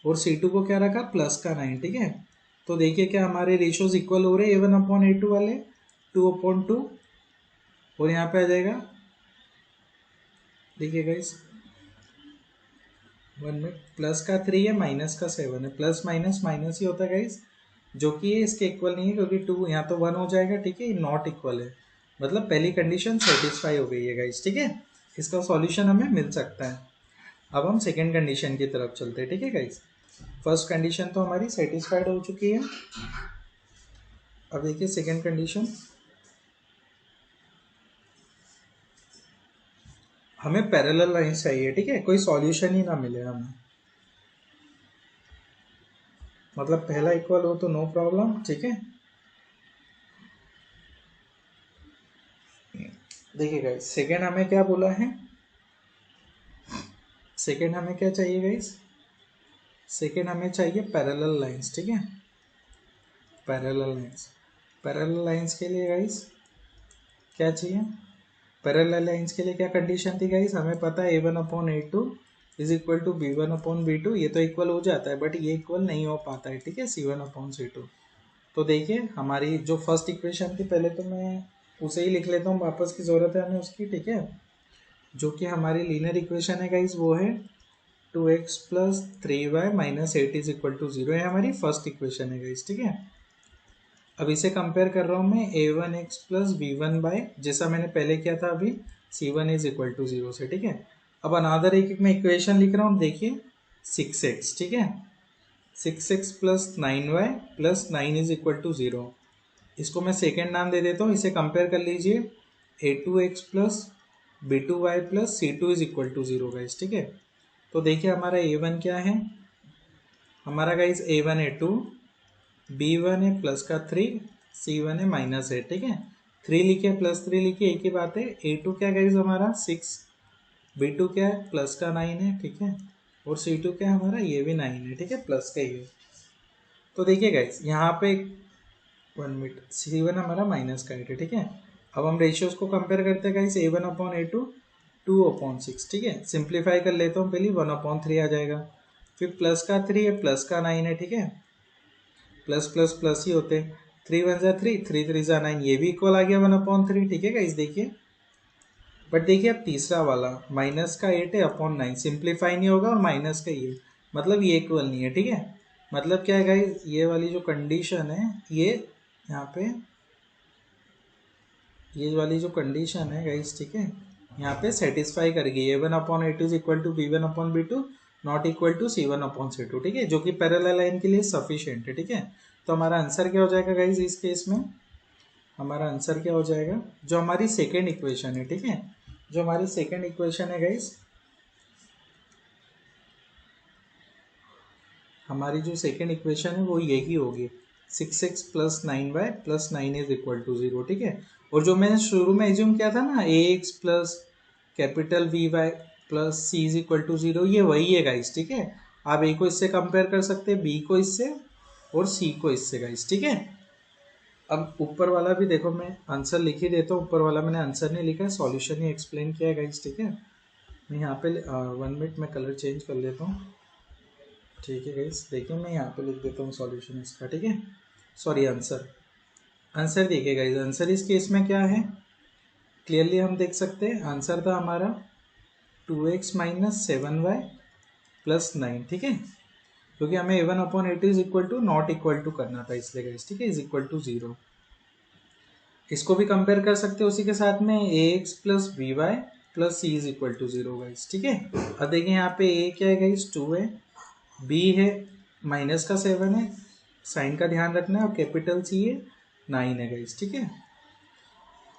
और C2 को क्या रखा प्लस का 9, ठीक है। तो देखिए क्या हमारे रेशियोज इक्वल हो रहे हैं A1/A2 वाले, 2/2, और यहाँ पे आ जाएगा, देखिए गाइस 1 में प्लस का 3 है, माइनस का 7 है, प्लस माइनस माइनस ही होता है गाइस, जो कि इसके इक्वल नहीं है, क्योंकि 2 यहाँ तो 1 हो जाएगा, ठीक है, नॉट इक्वल है, मतलब पहली कंडीशन सेटिस्फाई हो गई है गाइस, ठीक है। इसका सॉल्यूशन हमें मिल सकता है। अब हम सेकेंड कंडीशन की तरफ चलते हैं, ठीक है गाइस। फर्स्ट कंडीशन तो हमारी सेटिस्फाइड हो चुकी है। अब देखिए सेकेंड कंडीशन, हमें पैरेलल लाइंस चाहिए, ठीक है, कोई सॉल्यूशन ही ना मिले हमें, मतलब पहला इक्वल हो तो नो प्रॉब्लम, ठीक है। देखिए गाइस सेकेंड हमें क्या बोला है, सेकेंड हमें क्या चाहिए गाइस, सेकेंड हमें चाहिए पैरेलल लाइंस, ठीक है, पैरेलल लाइंस। पैरेलल लाइंस के लिए गाइस क्या चाहिए, पैरेलल लाइंस के लिए क्या कंडीशन थी गाइस, हमें पता है A1/A2 is equal to B1/B2, ये तो इक्वल हो जाता है, बट ये इक्वल नहीं हो पाता है, ठीक है, C1/C2। तो देखिए हमारी जो फर्स्ट इक्वेशन थी, पहले तो मैं उसे ही लिख लेता हूँ, वापस की जरूरत है हमें उसकी, ठीक है। जो कि हमारी लीनियर इक्वेशन है गाइस, वो है 2x plus 3y minus 8 is equal to 0, है हमारी फर्स्ट इक्वेशन है गाइस, ठीक है। अब इसे कंपेयर कर रहा हूँ मैं A1x प्लस V1 जैसा मैंने पहले किया था अभी, C1 इज इक्वल टू 0 से, ठीक है। अब अनादर एक मैं इक्वेशन लिख रहा हूँ, देखिए 6x, ठीक है, 6x plus 9y plus 9 is equal to 0, इसको मैं सेकेंड नाम दे देता हूँ। इसे कंपेयर कर लीजिए A2x plus B2y plus C2 is equal to 0 guys, ठीक है। तो देखिए हमारा A1 क्या है, हमारा गाइस A1 है 2, B1 है प्लस का 3, C1 है माइनस है, ठीक है। 3 लिखे प्लस 3 लिखे, एक ही बात है। A2 क्या गाइस हमारा 6, B2 क्या है, प्लस का 9 है, ठीक है, और C2 क्या है हमारा, ये भी 9 है, ठीक है, प्लस का ये। तो देखिए गाइस यहाँ पे 1 मिनट, C1 हमारा माइनस का 8 है, ठीक है। अब हम रेशियोज को कंपेयर करते हैं गाइस, A1/A2 2/6, ठीक है। सिंप्लीफाई कर लेता हूँ, पहले 1/3 आ जाएगा, फिर प्लस का 3 है, प्लस का 9 है, ठीक है, प्लस प्लस प्लस ही होते हैं, 3 1 जा 3, 3 3 जा 9, ये भी इक्वल आ गया 1/3, ठीक है गाइस। देखिए बट देखिए अब तीसरा वाला माइनस का 8 है अपॉन 9, सिंप्लीफाई नहीं होगा, और माइनस का ये, मतलब ये इक्वल नहीं है, ठीक है। मतलब क्या है गाइस, ये वाली जो कंडीशन है, ये यहाँ पे ये वाली जो कंडीशन है गाइस, ठीक है, यहाँ पे सेटिस्फाई करेगी, A1/A2 is equal to B1/B2 not equal to C1/C2, ठीक है, जो कि पैरेलल लाइन के लिए सफिशिएंट है, ठीक है। तो हमारा आंसर क्या हो जाएगा गाइस इस केस में, हमारा आंसर क्या हो जाएगा, जो हमारी सेकेंड इक्वेशन है, ठीक है, जो हमारी सेकेंड इक्वेशन है गाइस, हमारी जो सेकेंड इक्वेशन है वो यही होगी, 6x plus 9y plus 9 is equal to 0, ठीक है। और जो मैंने शुरू में एज्यूम किया था ना, ax plus capital Vy plus c is equal to 0, ये वही है गाइस, ठीक है। आप a को इससे कंपेयर कर सकते हैं, b को इससे, और c को इससे गाइस, ठीक है। अब ऊपर वाला भी देखो, मैं आंसर लिख ही देता हूँ, ऊपर वाला मैंने आंसर नहीं लिखा है, सॉल्यूशन ही एक्सप्लेन किया है गाइस, ठीक है। मैं यहाँ पे 1 मिनट में कलर चेंज कर लेता हूँ, ठीक है गाइस। देखिए मैं यहाँ पे लिख देता हूँ सॉल्यूशन इसका, ठीक है, सॉरी आंसर। आंसर देखिए गाइस, आंसर इस केस में क्या है, क्लियरली हम देख सकते हैं, आंसर था हमारा 2x माइनस 7y प्लस 9, ठीक है, क्योंकि हमें A1/A2 is equal to not equal to करना था, इसलिए गाइस, ठीक है, इज इक्वल टू 0। इसको भी कंपेयर कर सकते हैं उसी के साथ में, ax plus by plus c is equal to 0 guys, ठीक है। अब देखिए यहाँ पे a क्या है गाइस, 2 है, b है माइनस का 7 है, साइन का ध्यान रखना है, और कैपिटल c है 9 है गाइस, ठीक है।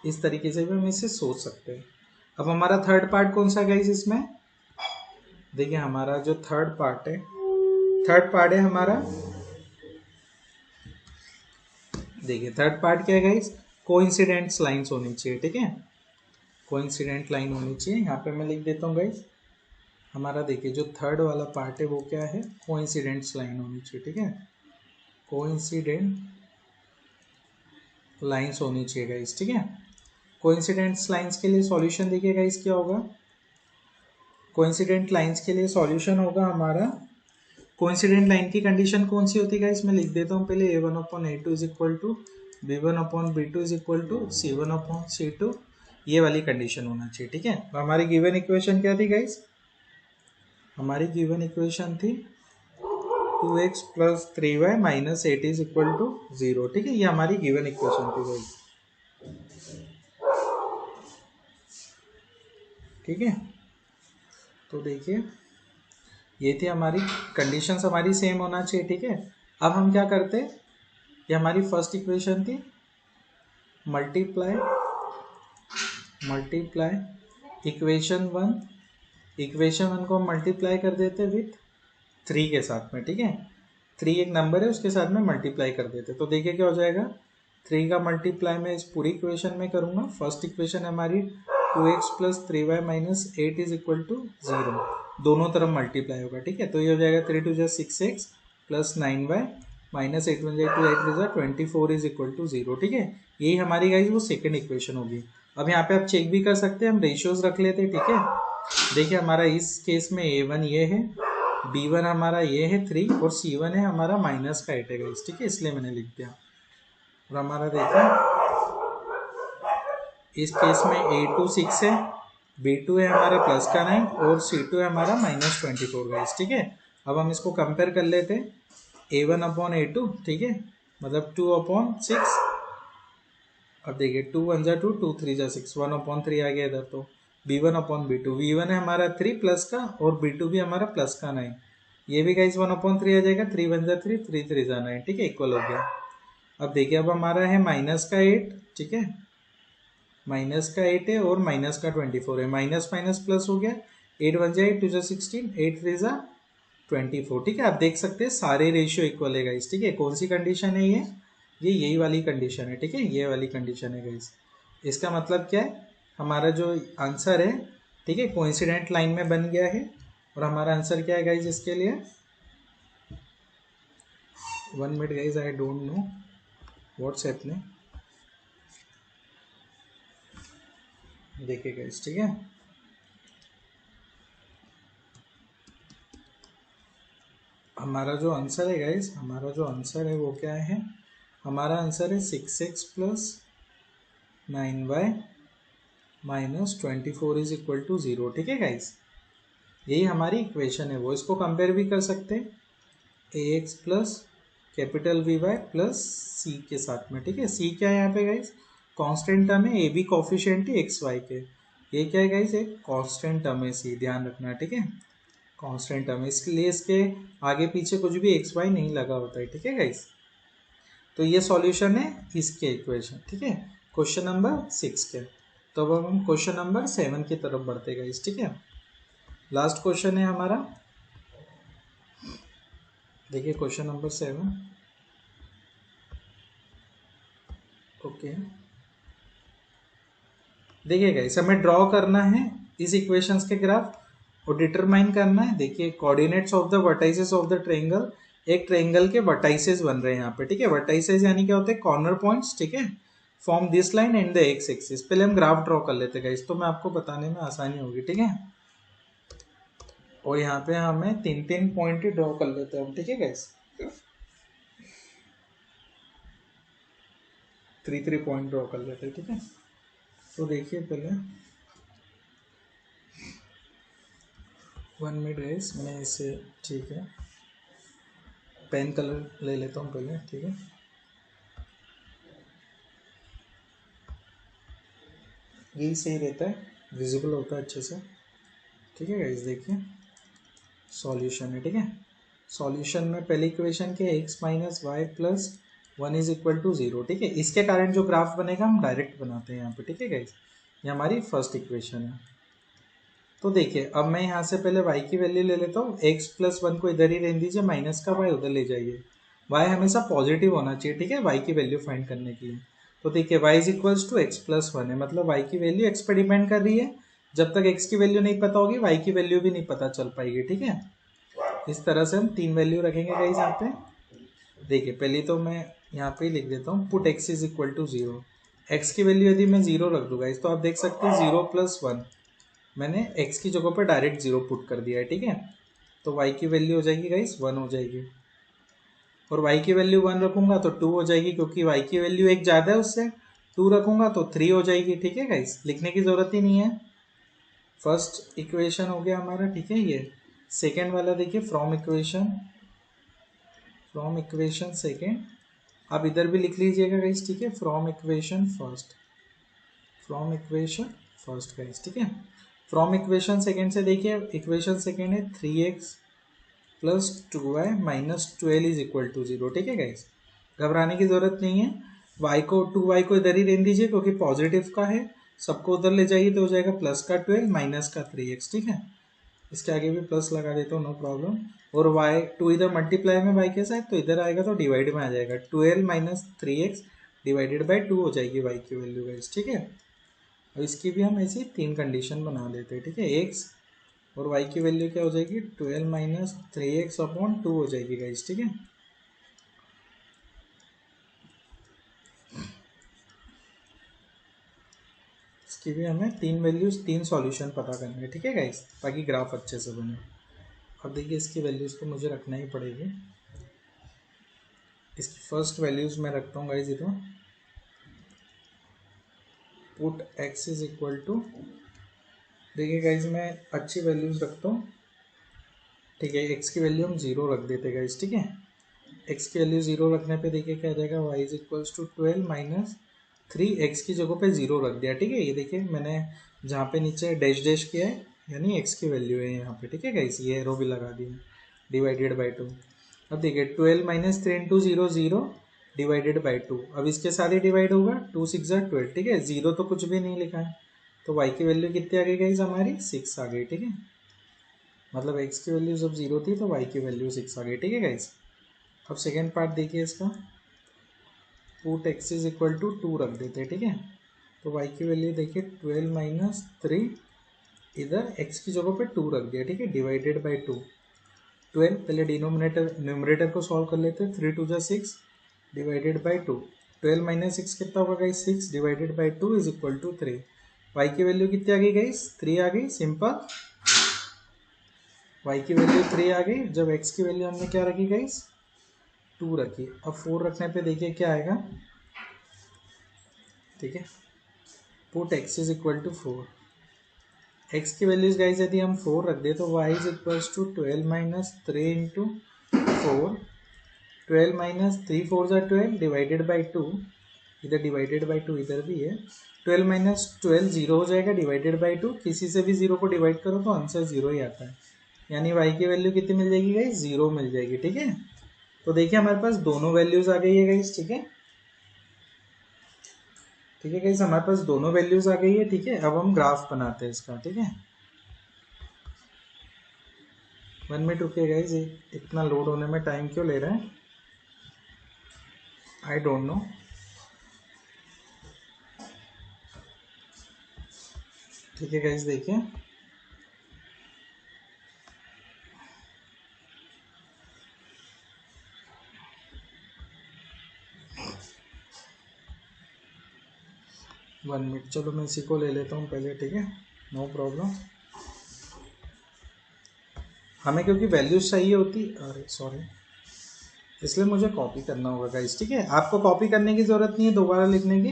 इस तरीके से भी हम इसे सोच सकते हैं। अब हमारा थर्ड पार्ट कौन सा गाइस इसमें, देखिए हमारा जो थर्ड पार्ट है हमारा, देखिए थर्ड पार्ट क्या है गाइस, कोइंसिडेंट लाइंस होनी चाहिए, ठीक है, कोइंसिडेंट लाइन होनी चाहिए। यहाँ पे मैं लिख देता हूँ गाइस, हमारा देखिए जो थर्ड वाला पार्ट है वो क्या है, कोइंसिडेंट लाइन होनी चाहिए, ठीक है, कोइंसिडेंट लाइंस होनी चाहिए गाइस, ठीक है। कोइंसिडेंट लाइंस के लिए सॉल्यूशन देखिए गाइस क्या होगा, कोइंसिडेंट लाइंस के लिए सॉल्यूशन होगा हमारा, कोइंसिडेंट लाइन की कंडीशन कौन सी होती है गाइस, मैं लिख देता हूँ पहले, A1/A2 is equal to B1/B2 is equal to C1/C2, ये वाली कंडीशन होना चाहिए, ठीक है। तो हमारी गिवन इक्वेशन क्या थी गाइस, हमारी गिवन इक्वेशन थी 2x plus 3y minus 8 is equal to 0, ठीक है, ये हमारी गिवन इक्वेशन थी गाइस, ठीक है। तो देखिए ये थी हमारी कंडीशंस, हमारी सेम होना चाहिए, ठीक है। अब हम क्या करते, ये हमारी फर्स्ट इक्वेशन थी, मल्टीप्लाई इक्वेशन 1 को हम मल्टीप्लाई कर देते विथ 3 के साथ में, ठीक है, 3 एक नंबर है उसके साथ में मल्टीप्लाई कर देते, तो देखिए क्या हो जाएगा, 3 का मल्टीप्लाई मैं इस पूरी इक्वेशन में करूँगा, फर्स्ट इक्वेशन हमारी 2x plus 3y minus 8 is equal to 0, दोनों तरफ मल्टीप्लाई होगा, ठीक है। तो ये हो जाएगा 3 2 जा 6x प्लस 9y माइनस 8 1 जा 2 8 3 जा 24 इज इक्वल टू 0, ठीक है। यही हमारी गाइस वो सेकंड इक्वेशन होगी। अब यहाँ पे आप चेक भी कर सकते हैं, हम रेशियोज रख लेते हैं, ठीक है। देखिए हमारा इस केस में A1 ये है, B1 हमारा ये है 3, और C1 है हमारा माइनस का 8 है गाइस, ठीक है, इसलिए मैंने लिख दिया। और हमारा देखिए इस केस में A2 6 है, B2 है हमारा प्लस का 9, और C2 है हमारा माइनस 24 गाइस, ठीक है। अब हम इसको कंपेयर कर लेते हैं, A1/A2, ठीक है, मतलब 2/6, अब देखिए 2 1 जा 2, 2 3 जा 6, 1/3 आ गया इधर, तो B1/B2, V1 है हमारा 3 प्लस का, और B2 भी हमारा प्लस का 9, ये भी गाइस 1/3 आ जाएगा, 3 1 जा 3, 3 3 जा 9, ठीक है, इक्वल हो गया। अब देखिए अब हमारा है माइनस का 8, ठीक है, माइनस का 8 है और माइनस का 24 है, माइनस माइनस प्लस हो गया, 8 1 जा 8, 2 जा 16, 8 3 जा 24, ठीक है। आप देख सकते हैं सारे रेशियो इक्वल है गाइस, ठीक है। कौन सी कंडीशन है ये यही वाली कंडीशन है, ठीक है, ये वाली कंडीशन है गाइस। इसका मतलब क्या है, हमारा जो आंसर है ठीक है, कोइंसिडेंट लाइन में बन गया है। और हमारा आंसर क्या है गाइज इसके लिए? 1 minute guys, I don't know what's happening. देखिए गाइज, ठीक है, हमारा जो आंसर है गाइज, हमारा जो आंसर है वो क्या है? हमारा आंसर है 6x plus 9y minus 24 is equal to 0। ठीक है गाइज, यही हमारी इक्वेशन है। वो इसको कंपेयर भी कर सकते हैं ax plus capital V Y plus C के साथ में। ठीक है, सी क्या है यहाँ पे गाइज? कांस्टेंट टर्म है, ए बी कोफिशिएंट है एक्स वाई के। ये क्या है गाइज? एक कांस्टेंट टर्म है सी, ध्यान रखना। ठीक है, कांस्टेंट टर्म है, इसलिए इसके आगे पीछे कुछ भी एक्स वाई नहीं लगा होता है। ठीक है गाइज, तो ये सॉल्यूशन है इसके इक्वेशन। ठीक है, क्वेश्चन नंबर 6 के। तो अब हम क्वेश्चन नंबर 7 की तरफ बढ़ते गाइज। ठीक है, लास्ट क्वेश्चन है हमारा। देखिए क्वेश्चन नंबर 7। ओके, देखिए गाइस, हमें ड्रॉ करना है इस इक्वेशंस के ग्राफ और डिटरमाइन करना है। देखिए coordinates of the vertices of the triangle, एक ट्रायंगल के वर्टाइसेस बन रहे हैं यहाँ पे। ठीक है, वर्टाइसेस यानी क्या होते हैं? Corner points. ठीक है, form this line and the x axis. पहले हम ग्राफ ड्रॉ कर लेते हैं गाइस, तो मैं आपको बताने में आसानी होगी। ठीक है, और यहाँ पे हमें 3 पॉइंट ही ड्रॉ कर लेते हैं हम। ठीक है गाइस, 3 पॉइंट ड्रॉ कर लेते हैं। ठीक है, तो देखिए पहले 1 मिनट गाइस, मैं इसे, ठीक है, पेन कलर ले लेता हूँ पहले। ठीक है, यही सही रहता है, विजिबल होता है अच्छे से। ठीक है गाइस, देखिए सॉल्यूशन है। ठीक है, सॉल्यूशन में पहली इक्वेशन के x minus y plus 1 is equal to 0। ठीक है, इसके कारण जो ग्राफ बनेगा हम डायरेक्ट बनाते हैं यहाँ पे। ठीक है गाइस, ये हमारी फर्स्ट इक्वेशन है। तो देखिए अब मैं यहाँ से पहले y की वैल्यू ले लेता हूँ। x प्लस 1 को इधर ही रहने दीजिए, माइनस का y उधर ले जाइए। y हमेशा पॉजिटिव होना चाहिए। ठीक है, y की वैल्यू फाइंड करने के लिए। तो देखिए y is equals to x plus 1 है, मतलब y की वैल्यू x पे डिपेंड कर रही है। जब तक x की वैल्यू नहीं पता होगी y की वैल्यू भी नहीं पता चल पाएगी। ठीक है, इस तरह से हम 3 वैल्यू रखेंगे गाइस यहाँ पे। देखिए पहले तो मैं यहाँ पे लिख देता हूँ, put x is equal to 0। x की वैल्यू यदि मैं 0 रख दूंगा इस, तो आप देख सकते हैं 0 प्लस 1, मैंने x की जगह पर डायरेक्ट 0 पुट कर दिया है। ठीक है, तो y की वैल्यू हो जाएगी गाइस 1 हो जाएगी, और y की वैल्यू 1 रखूंगा तो 2 हो जाएगी, क्योंकि y की वैल्यू एक ज़्यादा है उससे। 2 रखूंगा तो 3 हो जाएगी। ठीक है गाइस, लिखने की ज़रूरत ही नहीं है। फर्स्ट इक्वेशन हो गया हमारा। ठीक है, ये सेकेंड वाला देखिए, फ्रॉम इक्वेशन सेकेंड, आप इधर भी लिख लीजिएगा गाइस। ठीक है, फ्रॉम इक्वेशन फर्स्ट गाइस। ठीक है, फ्रॉम इक्वेशन सेकेंड से देखिए, इक्वेशन सेकेंड है 3x plus 2y minus 12 is equal to 0। ठीक है गाइस, घबराने की जरूरत नहीं है। y को 2y को इधर ही रहने दीजिए, क्योंकि पॉजिटिव का है, सबको उधर ले जाइए तो हो जाएगा प्लस का 12 माइनस का 3x। ठीक है, इसके आगे भी प्लस लगा देता हूँ, नो प्रॉब्लम। और y 2 इधर मल्टीप्लाई में y के साथ, तो इधर आएगा तो डिवाइड में आ जाएगा, 12 माइनस 3x डिवाइडेड बाई 2 हो जाएगी y की वैल्यू गाइस। ठीक है, और इसकी भी हम ऐसी 3 कंडीशन बना देते हैं। ठीक है, x और y की वैल्यू क्या हो जाएगी? 12 माइनस 3x अपॉन 2 हो जाएगी गाइस। ठीक है, इसकी भी हमें 3 वैल्यूज 3 सॉल्यूशन पता करने हैं। ठीक है गाइस, ताकि ग्राफ अच्छे से बने। अब देखिए इसकी वैल्यूज तो मुझे रखना ही पड़ेगी। इसकी फर्स्ट वैल्यूज मैं रखता हूँ गाइस इधर, put x is equal to, देखिए गाइस मैं अच्छी वैल्यूज रखता हूँ। ठीक है, x की वैल्यू हम 0 रख देते गाइस। ठीक है, x की वैल्यू 0 रखने पे देखिए क्या आ जाएगा, y is equals to 12 minus 3, x की जगह पे 0 रख दिया। ठीक है, ये देखिए मैंने जहाँ पे नीचे डैश डैश किया है, यानी x की वैल्यू है यहाँ पे। ठीक है गाइस, ये एरो भी लगा दी है, डिवाइडेड बाई 2। अब देखिए 12 माइनस 3 इंटू 0 0 डिवाइडेड बाई 2, अब इसके साथ ही डिवाइड होगा, 2 6 12। ठीक है, 0 तो कुछ भी नहीं लिखा है, तो y की वैल्यू कितनी आ गई गाइस हमारी? 6 आ गई। ठीक है, मतलब x की वैल्यू जब 0 थी तो y की वैल्यू 6 आ गई। ठीक है गाइस, अब सेकेंड पार्ट देखिए इसका, put x is equal to 2 रख देते हैं। ठीक है, तो y की वैल्यू देखिए 12 माइनस 3 इधर x की जगह पे 2 रख दिया, ठीक है, डिवाइडेड बाई 2। 12 पहले न्यूमरेटर को सॉल्व कर लेते हैं। 3 2 जा 6 डिवाइडेड बाई 2। 12 माइनस 6 कितना होगा guys? 6 divided by 2 is equal to 3। y की वैल्यू कितनी आ गई गाइस? 3 आ गई। सिंपल, y की वैल्यू 3 आ गई। जब x की वैल्यू हमने क्या रखी गाइस? 2 रखी। अब 4 रखने पे देखिए क्या आएगा, ठीक है। Put x is equal to 4। x की वैल्यूज गाइस यदि हम 4 रख दे तो y is equal to 12 minus 3 into 4। 12 minus 3 4 जा 12 डिवाइडेड बाई 2। इधर डिवाइडेड बाई 2 इधर भी है। 12 माइनस 12 जीरो हो जाएगा डिवाइडेड बाई 2। किसी से भी जीरो को डिवाइड करो तो आंसर जीरो ही आता है, यानी y की वैल्यू कितनी मिल जाएगी गाइस? 0 मिल जाएगी, ठीक है। तो देखिए हमारे पास दोनों वैल्यूज आ गई है गाइस, ठीक है। ठीक है गाइस, हमारे पास दोनों वैल्यूज आ गई है, ठीक है। अब हम ग्राफ बनाते हैं इसका, ठीक है। 1 मिनट रुकिए गाइस, इतना लोड होने में टाइम क्यों ले रहे हैं? I don't know. ठीक है गाइस, देखिए वन मिनट, चलो मैं इसी को ले लेता हूँ पहले, ठीक है, नो प्रॉब्लम। हमें क्योंकि वैल्यूज चाहिए होती, अरे सॉरी, इसलिए मुझे कॉपी करना होगा गाइस, ठीक है। आपको कॉपी करने की ज़रूरत नहीं है दोबारा लिखने की,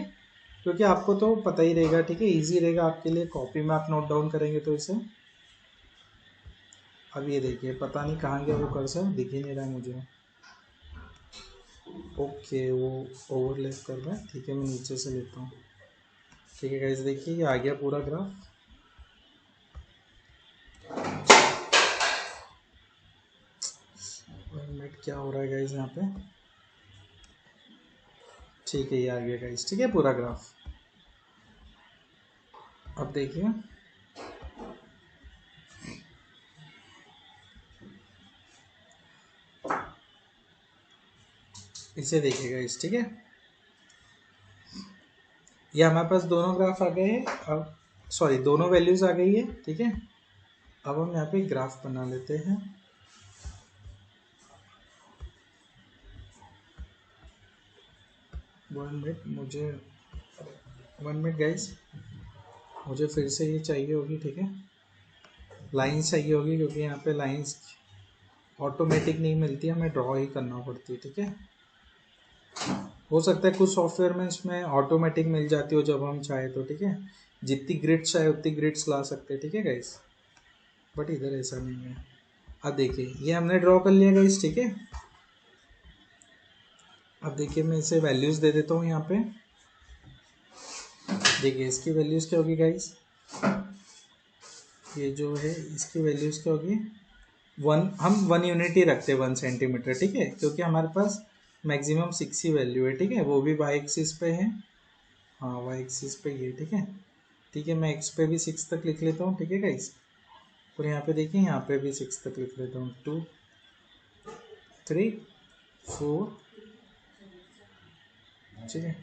क्योंकि आपको तो पता ही रहेगा, ठीक है, इजी रहेगा आपके लिए। कॉपी में आप नोट डाउन करेंगे तो इसे। अब ये देखिए, पता नहीं कहाँ गया वो कर्सर, दिख ही नहीं रहा है मुझे। ओके, वो ओवरलैप कर रहा है, ठीक है, मैं नीचे से लेता हूँ। ठीक है गाइस, देखिए ये आ गया पूरा ग्राफ। मिनट, क्या हो रहा है गाइस यहाँ पे? ठीक है, ये आ गया गाइस, ठीक है, पूरा ग्राफ। अब देखिए इसे, देखिएगा इस, ठीक है, ये हमारे पास दोनों ग्राफ आ गए हैं। अब सॉरी, दोनों वैल्यूज आ गई है, ठीक है। अब हम यहाँ पे ग्राफ बना लेते हैं। वन मिनट गाइस, मुझे फिर से ये चाहिए होगी, ठीक है, लाइंस चाहिए होगी, क्योंकि यहाँ पे लाइंस ऑटोमेटिक नहीं मिलती, हमें ड्रॉ ही करना पड़ती है, ठीक है। हो सकता है कुछ सॉफ्टवेयर में इसमें ऑटोमेटिक मिल जाती हो जब हम चाहे तो, ठीक है, जितनी ग्रिड्स चाहे उतनी ग्रिड्स ला सकते हैं, ठीक है गाइस, बट इधर ऐसा नहीं है। अब देखिए ये हमने ड्रॉ कर लिया गाइस, ठीक है। अब देखिए मैं इसे वैल्यूज दे देता हूँ यहाँ पे। देखिए इसकी वैल्यूज क्या होगी गाइस? ये जो है इसकी वैल्यूज क्या होगी? हम 1 यूनिट ही रखते हैं, 1 सेंटीमीटर, ठीक है, क्योंकि हमारे पास मैक्सिमम 6 ही वैल्यू है, ठीक है, वो भी वाई एक्सिस पे है। हाँ, वाई एक्सिस पे ये, ठीक है। ठीक है, मैं एक्स पे भी 6 तक लिख लेता हूँ, ठीक है गाइस। और यहाँ पे देखिए, यहाँ पे भी 6 तक लिख लेता हूँ। 2 3 4, ठीक है,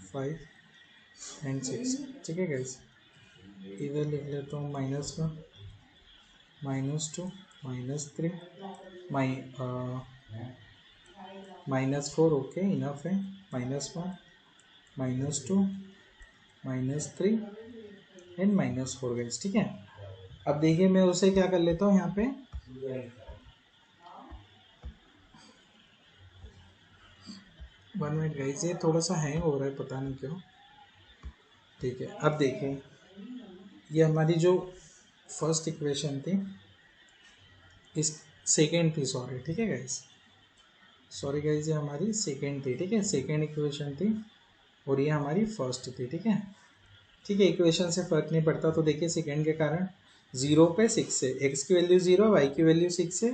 5 एंड 6, ठीक है गाइस। इधर लिख लेता हूँ -1 -2 -3 -4, ओके इनफ है। -1 -2 -3 एंड -4 गाइस, ठीक है। अब देखिए मैं उसे क्या कर लेता हूँ यहाँ पे, वन मिनट गाइस, ये थोड़ा सा हैंग हो रहा है, पता नहीं क्यों। ठीक है, अब देखिए ये हमारी जो फर्स्ट इक्वेशन थी, इस सेकेंड थी, सॉरी, ठीक है गाइस, सॉरी गाइस, ये हमारी सेकेंड थी, ठीक है, सेकेंड इक्वेशन थी, और ये हमारी फर्स्ट थी, ठीक है। ठीक है, इक्वेशन से फर्क नहीं पड़ता। तो देखिए सेकेंड के कारण 0 पे 6 है, x की वैल्यू 0, y की वैल्यू 6 है,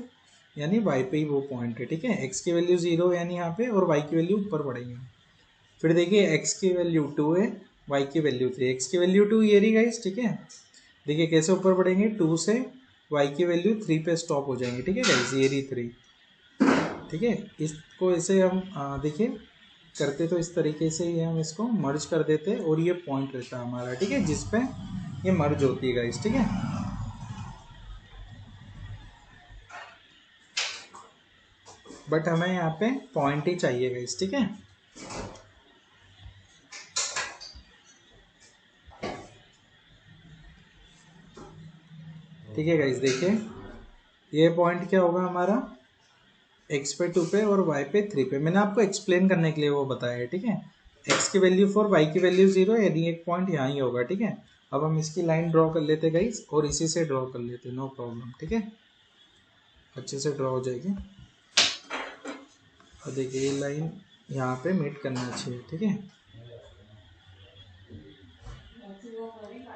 यानी y पे ही वो पॉइंट है, ठीक है। x की वैल्यू 0 यानी यहाँ पे, और y की वैल्यू ऊपर बढ़ेंगे। फिर देखिए x की वैल्यू 2 है, y की वैल्यू 3, x की वैल्यू 2 ये रही गाइस, ठीक है। देखिए कैसे ऊपर बढ़ेंगे, 2 से y की वैल्यू 3 पे स्टॉप हो जाएंगे, ठीक है गाइस, ये रही 3, ठीक है। इसको ऐसे हम देखिए करते तो इस तरीके से ही हम इसको मर्ज कर देते, और ये पॉइंट रहता है हमारा, ठीक है, जिस पे ये मर्ज होती है गाइस, ठीक है। बट हमें यहाँ पे पॉइंट ही चाहिए गाइस, ठीक है। ठीक है गाइस, देखिए ये पॉइंट क्या होगा हमारा, x पे 2 पे और y पे 3 पे। मैंने आपको एक्सप्लेन करने के लिए वो बताया है, ठीक है। x की वैल्यू 4, y की वैल्यू 0, यानी एक पॉइंट यहाँ ही होगा, ठीक है। अब हम इसकी लाइन ड्रॉ कर लेते गाइस और इसी से ड्रॉ कर लेते, नो प्रॉब्लम, ठीक है, अच्छे से ड्रॉ हो जाएगी। और देखिए ये लाइन यहाँ पे मीट करना चाहिए, ठीक है।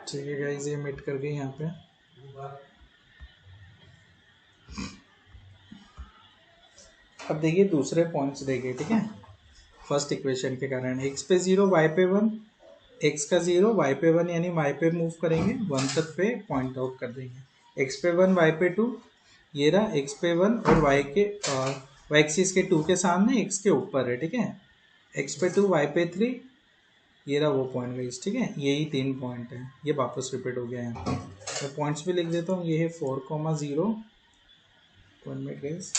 ठीक है गाइस, ये मीट कर गई यहाँ पे। अब देखिए दूसरे पॉइंट्स देखिए, ठीक है। फर्स्ट इक्वेशन के कारण x पे 0, y पे 1, x का 0, y पे 1, यानी y पे मूव करेंगे 1 तक पे पॉइंट आउट कर देंगे। x पे 1, y पे 2, ये रहा x पे 1 और y के y एक्सिस के 2 के सामने x के ऊपर है, ठीक है। x पे 2, y पे 3, ये रहा वो पॉइंट गाइस, ठीक है। यही 3 पॉइंट है, ये वापस रिपीट हो गया यहाँ पे। मैं पॉइंट्स भी लिख देता हूँ, ये है 4,0 1 मिनट गाइस,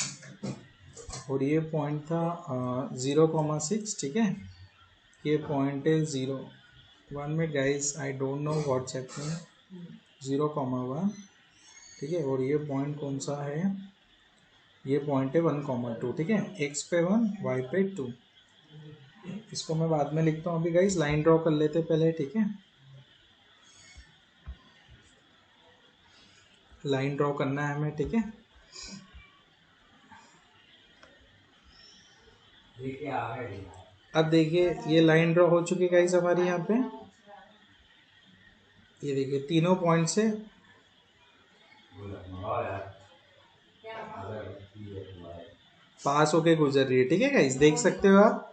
और ये पॉइंट था 0,6, ठीक है। ये पॉइंट है 0, 1 minute guys, I don't know what's happening, 0,1, ठीक है। और ये पॉइंट कौन सा है, ये पॉइंट है 1,2, ठीक है। x पे 1, y पे 2, इसको मैं बाद में लिखता हूँ, अभी गाइस लाइन ड्रॉ कर लेते पहले, ठीक है। लाइन ड्रॉ करना है हमें, ठीक है। अब देखिए ये लाइन ड्रॉ हो चुकी है गाइस हमारी यहाँ पे। ये देखिए तीनों पॉइंट से पास होके गुजर रही है, ठीक है गाइस, देख सकते हो आप।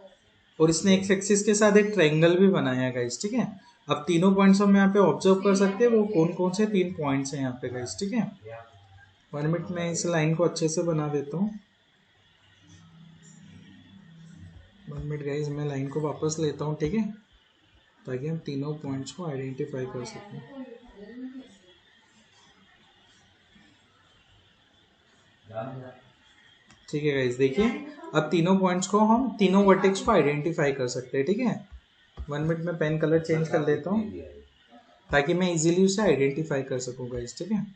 और इसने एक्स एक्सिस के साथ एक ट्रायंगल भी बनाया है गाइस, ठीक है। अब तीनों पॉइंट्स हम यहाँ पे ऑब्जर्व कर सकते हैं, वो कौन कौन से 3 पॉइंट्स हैं यहाँ पे गाइस, ठीक है। 1 मिनट में इस लाइन को अच्छे से बना देता हूँ। 1 मिनट गाइस, मैं लाइन को वापस लेता हूँ, ठीक है, ताकि हम तीनों पॉइंट्स को आइडेंटिफाई कर सकें। ठीक है गाइस, देखिए अब तीनों पॉइंट्स को हम तीनों वर्टेक्स को आइडेंटिफाई कर सकते हैं, ठीक है। 1 मिनट में पेन कलर चेंज कर लेता हूँ ताकि मैं इजीली उसे आइडेंटिफाई कर सकूँ गाइस, ठीक है।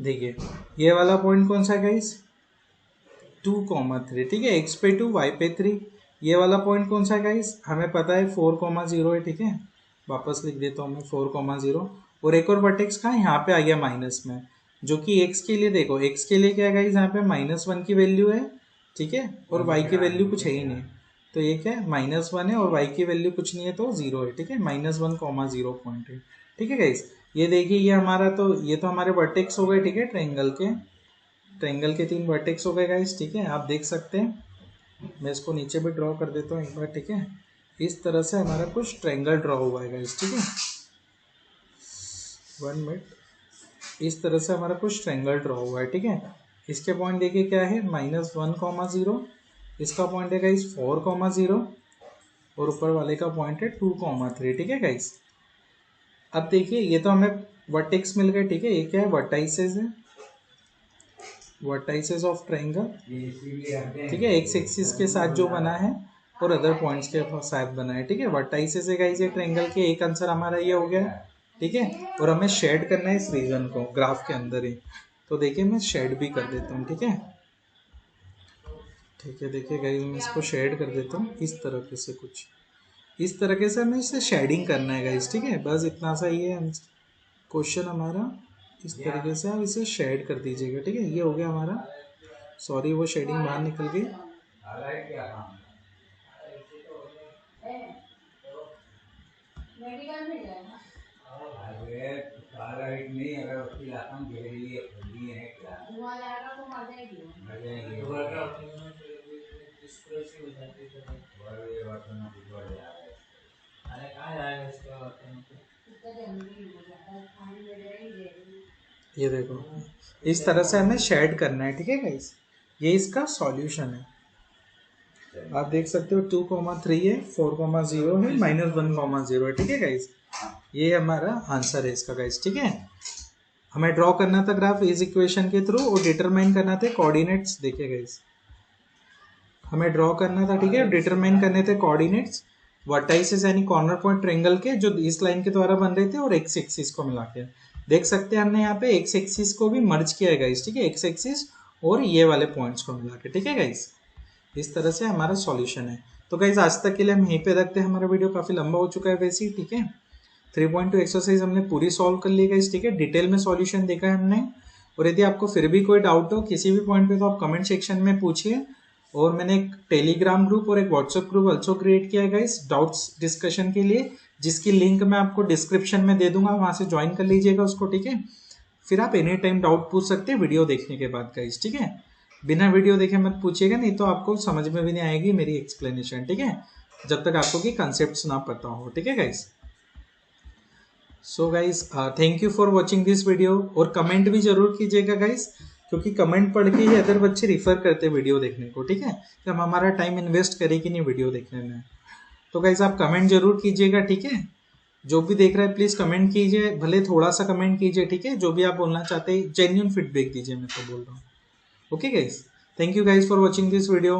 देखिए ये वाला पॉइंट कौन सा है गाइस, 2,3, ठीक है। x पे 2, y पे 3। ये वाला पॉइंट कौन सा है गाइस, हमें पता है 4,0 है, ठीक है। वापस लिख देता हूँ मैं 4,0। और एक और वर्टेक्स कहाँ यहाँ पे आ गया माइनस में, जो कि x के लिए, देखो x के लिए क्या है गाइस, यहाँ पे -1 की वैल्यू है, ठीक है। और y की वैल्यू कुछ है ही नहीं, तो ये क्या है -1 है, और y की वैल्यू कुछ नहीं है तो 0 है, ठीक है। -1,0 पॉइंट है, ठीक है गाइस। ये देखिए ये हमारा तो ये तो हमारे वर्टेक्स हो गए, ठीक है। ट्रायंगल के 3 वर्टेक्स हो गए गाइस, ठीक है। आप देख सकते हैं, मैं इसको नीचे भी ड्रॉ कर देता हूँ एक बार, ठीक है। इस तरह से हमारा कुछ ट्रायंगल ड्रॉ हुआ है गाइस, ठीक है। 1 मिनट, इस तरह से हमारा कुछ ट्रायंगल ड्रॉ हुआ है, ठीक है। इसके पॉइंट देखिए क्या है, -1,0, इसका पॉइंट है गाइस 4,0, और ऊपर वाले का पॉइंट है 2,3, ठीक है गाइस। अब देखिए ये तो हमें वर्टेक्स मिल गए, ठीक है। ये क्या है, वर्टाइसेस है, वर्टाइसेस ऑफ ट्रायंगल, ठीक है। एक्स एक्सिस के साथ जो बना है और अदर पॉइंट्स के साथ बना है, ठीक है। वर्टाइसेस है गाइस ये ट्रायंगल के, एक आंसर हमारा ये हो गया, ठीक है। और हमें शेड करना है इस रीजन को ग्राफ के अंदर ही, तो देखिए मैं शेड भी कर देता हूँ, ठीक है। ठीक है, देखिए गाइस मैं इसको शेड कर देता हूँ इस तरीके से, कुछ इस तरीके से हमें इसे शेडिंग करना है गाइस, ठीक है। बस इतना सा ही है क्वेश्चन हमारा, इस तरीके से आप इसे शेड कर दीजिएगा, ठीक है। ये हो गया हमारा, सॉरी वो शेडिंग बाहर निकल गई। ये देखो इस तरह से हमें शेड करना है, ठीक है गाइस। ये इसका सॉल्यूशन है, आप देख सकते हो 2,3 है, 4,0 है, -1,0 है, ठीक है गाइस। ये हमारा आंसर है इसका गाइस, ठीक है। हमें ड्रॉ करना था ग्राफ इस इक्वेशन के थ्रू और डिटरमाइन करना थे कोऑर्डिनेट्स। देखिए गाइस, हमें ड्रॉ करना था, ठीक है, डिटरमाइन करने थे कोऑर्डिनेट्स वर्टाइसेस यानी कॉर्नर पॉइंट ट्रायंगल के जो इस लाइन के द्वारा बन रहे थे और एक्स एक्सिस को मिला के। देख सकते हैं हमने यहाँ पे एक्स एक्सिस को भी मर्ज किया है गाइस, ठीक है, एक्स एक्सिस और ये वाले पॉइंट्स को मिला के, ठीक है गाइस। इस तरह से हमारा सॉल्यूशन है। तो गाइस आज तक के लिए हम यहीं पे रखते हैं, हमारा वीडियो काफी लंबा हो चुका है वैसे ही, ठीक है। 3.2 एक्सरसाइज हमने पूरी सॉल्व कर ली गाइस, ठीक है, डिटेल में सॉल्यूशन देखा है हमने। और यदि आपको फिर भी कोई डाउट हो किसी भी पॉइंट पे तो आप कमेंट सेक्शन में पूछिए। और मैंने एक टेलीग्राम ग्रुप और एक व्हाट्सएप ग्रुप ऑल्सो क्रिएट किया है गाइस डाउट्स डिस्कशन के लिए, जिसकी लिंक मैं आपको डिस्क्रिप्शन में दे दूंगा, वहां से ज्वाइन कर लीजिएगा उसको, ठीक है। फिर आप एनी टाइम डाउट पूछ सकते हैं वीडियो देखने के बाद गाइस, ठीक है। बिना वीडियो देखे मत पूछिएगा, नहीं तो आपको समझ में भी नहीं आएगी मेरी एक्सप्लेनेशन, ठीक है, जब तक आपको की कंसेप्ट ना पता हो, ठीक है guys. So guys thank you for watching this video. और कमेंट भी जरूर कीजिएगा गाइस, क्योंकि कमेंट पढ़ के ही अदर बच्चे रिफर करते हैं वीडियो देखने को, ठीक है, कि हम हमारा टाइम इन्वेस्ट करें कि नहीं वीडियो देखने में। तो गाइस आप कमेंट जरूर कीजिएगा, ठीक है। जो भी देख रहा है प्लीज कमेंट कीजिए, भले थोड़ा सा कमेंट कीजिए, ठीक है, जो भी आप बोलना चाहते हैं जेन्युइन फीडबैक दीजिए, मैं तो बोल रहा हूँ। Okay guys, thank you guys for watching this video.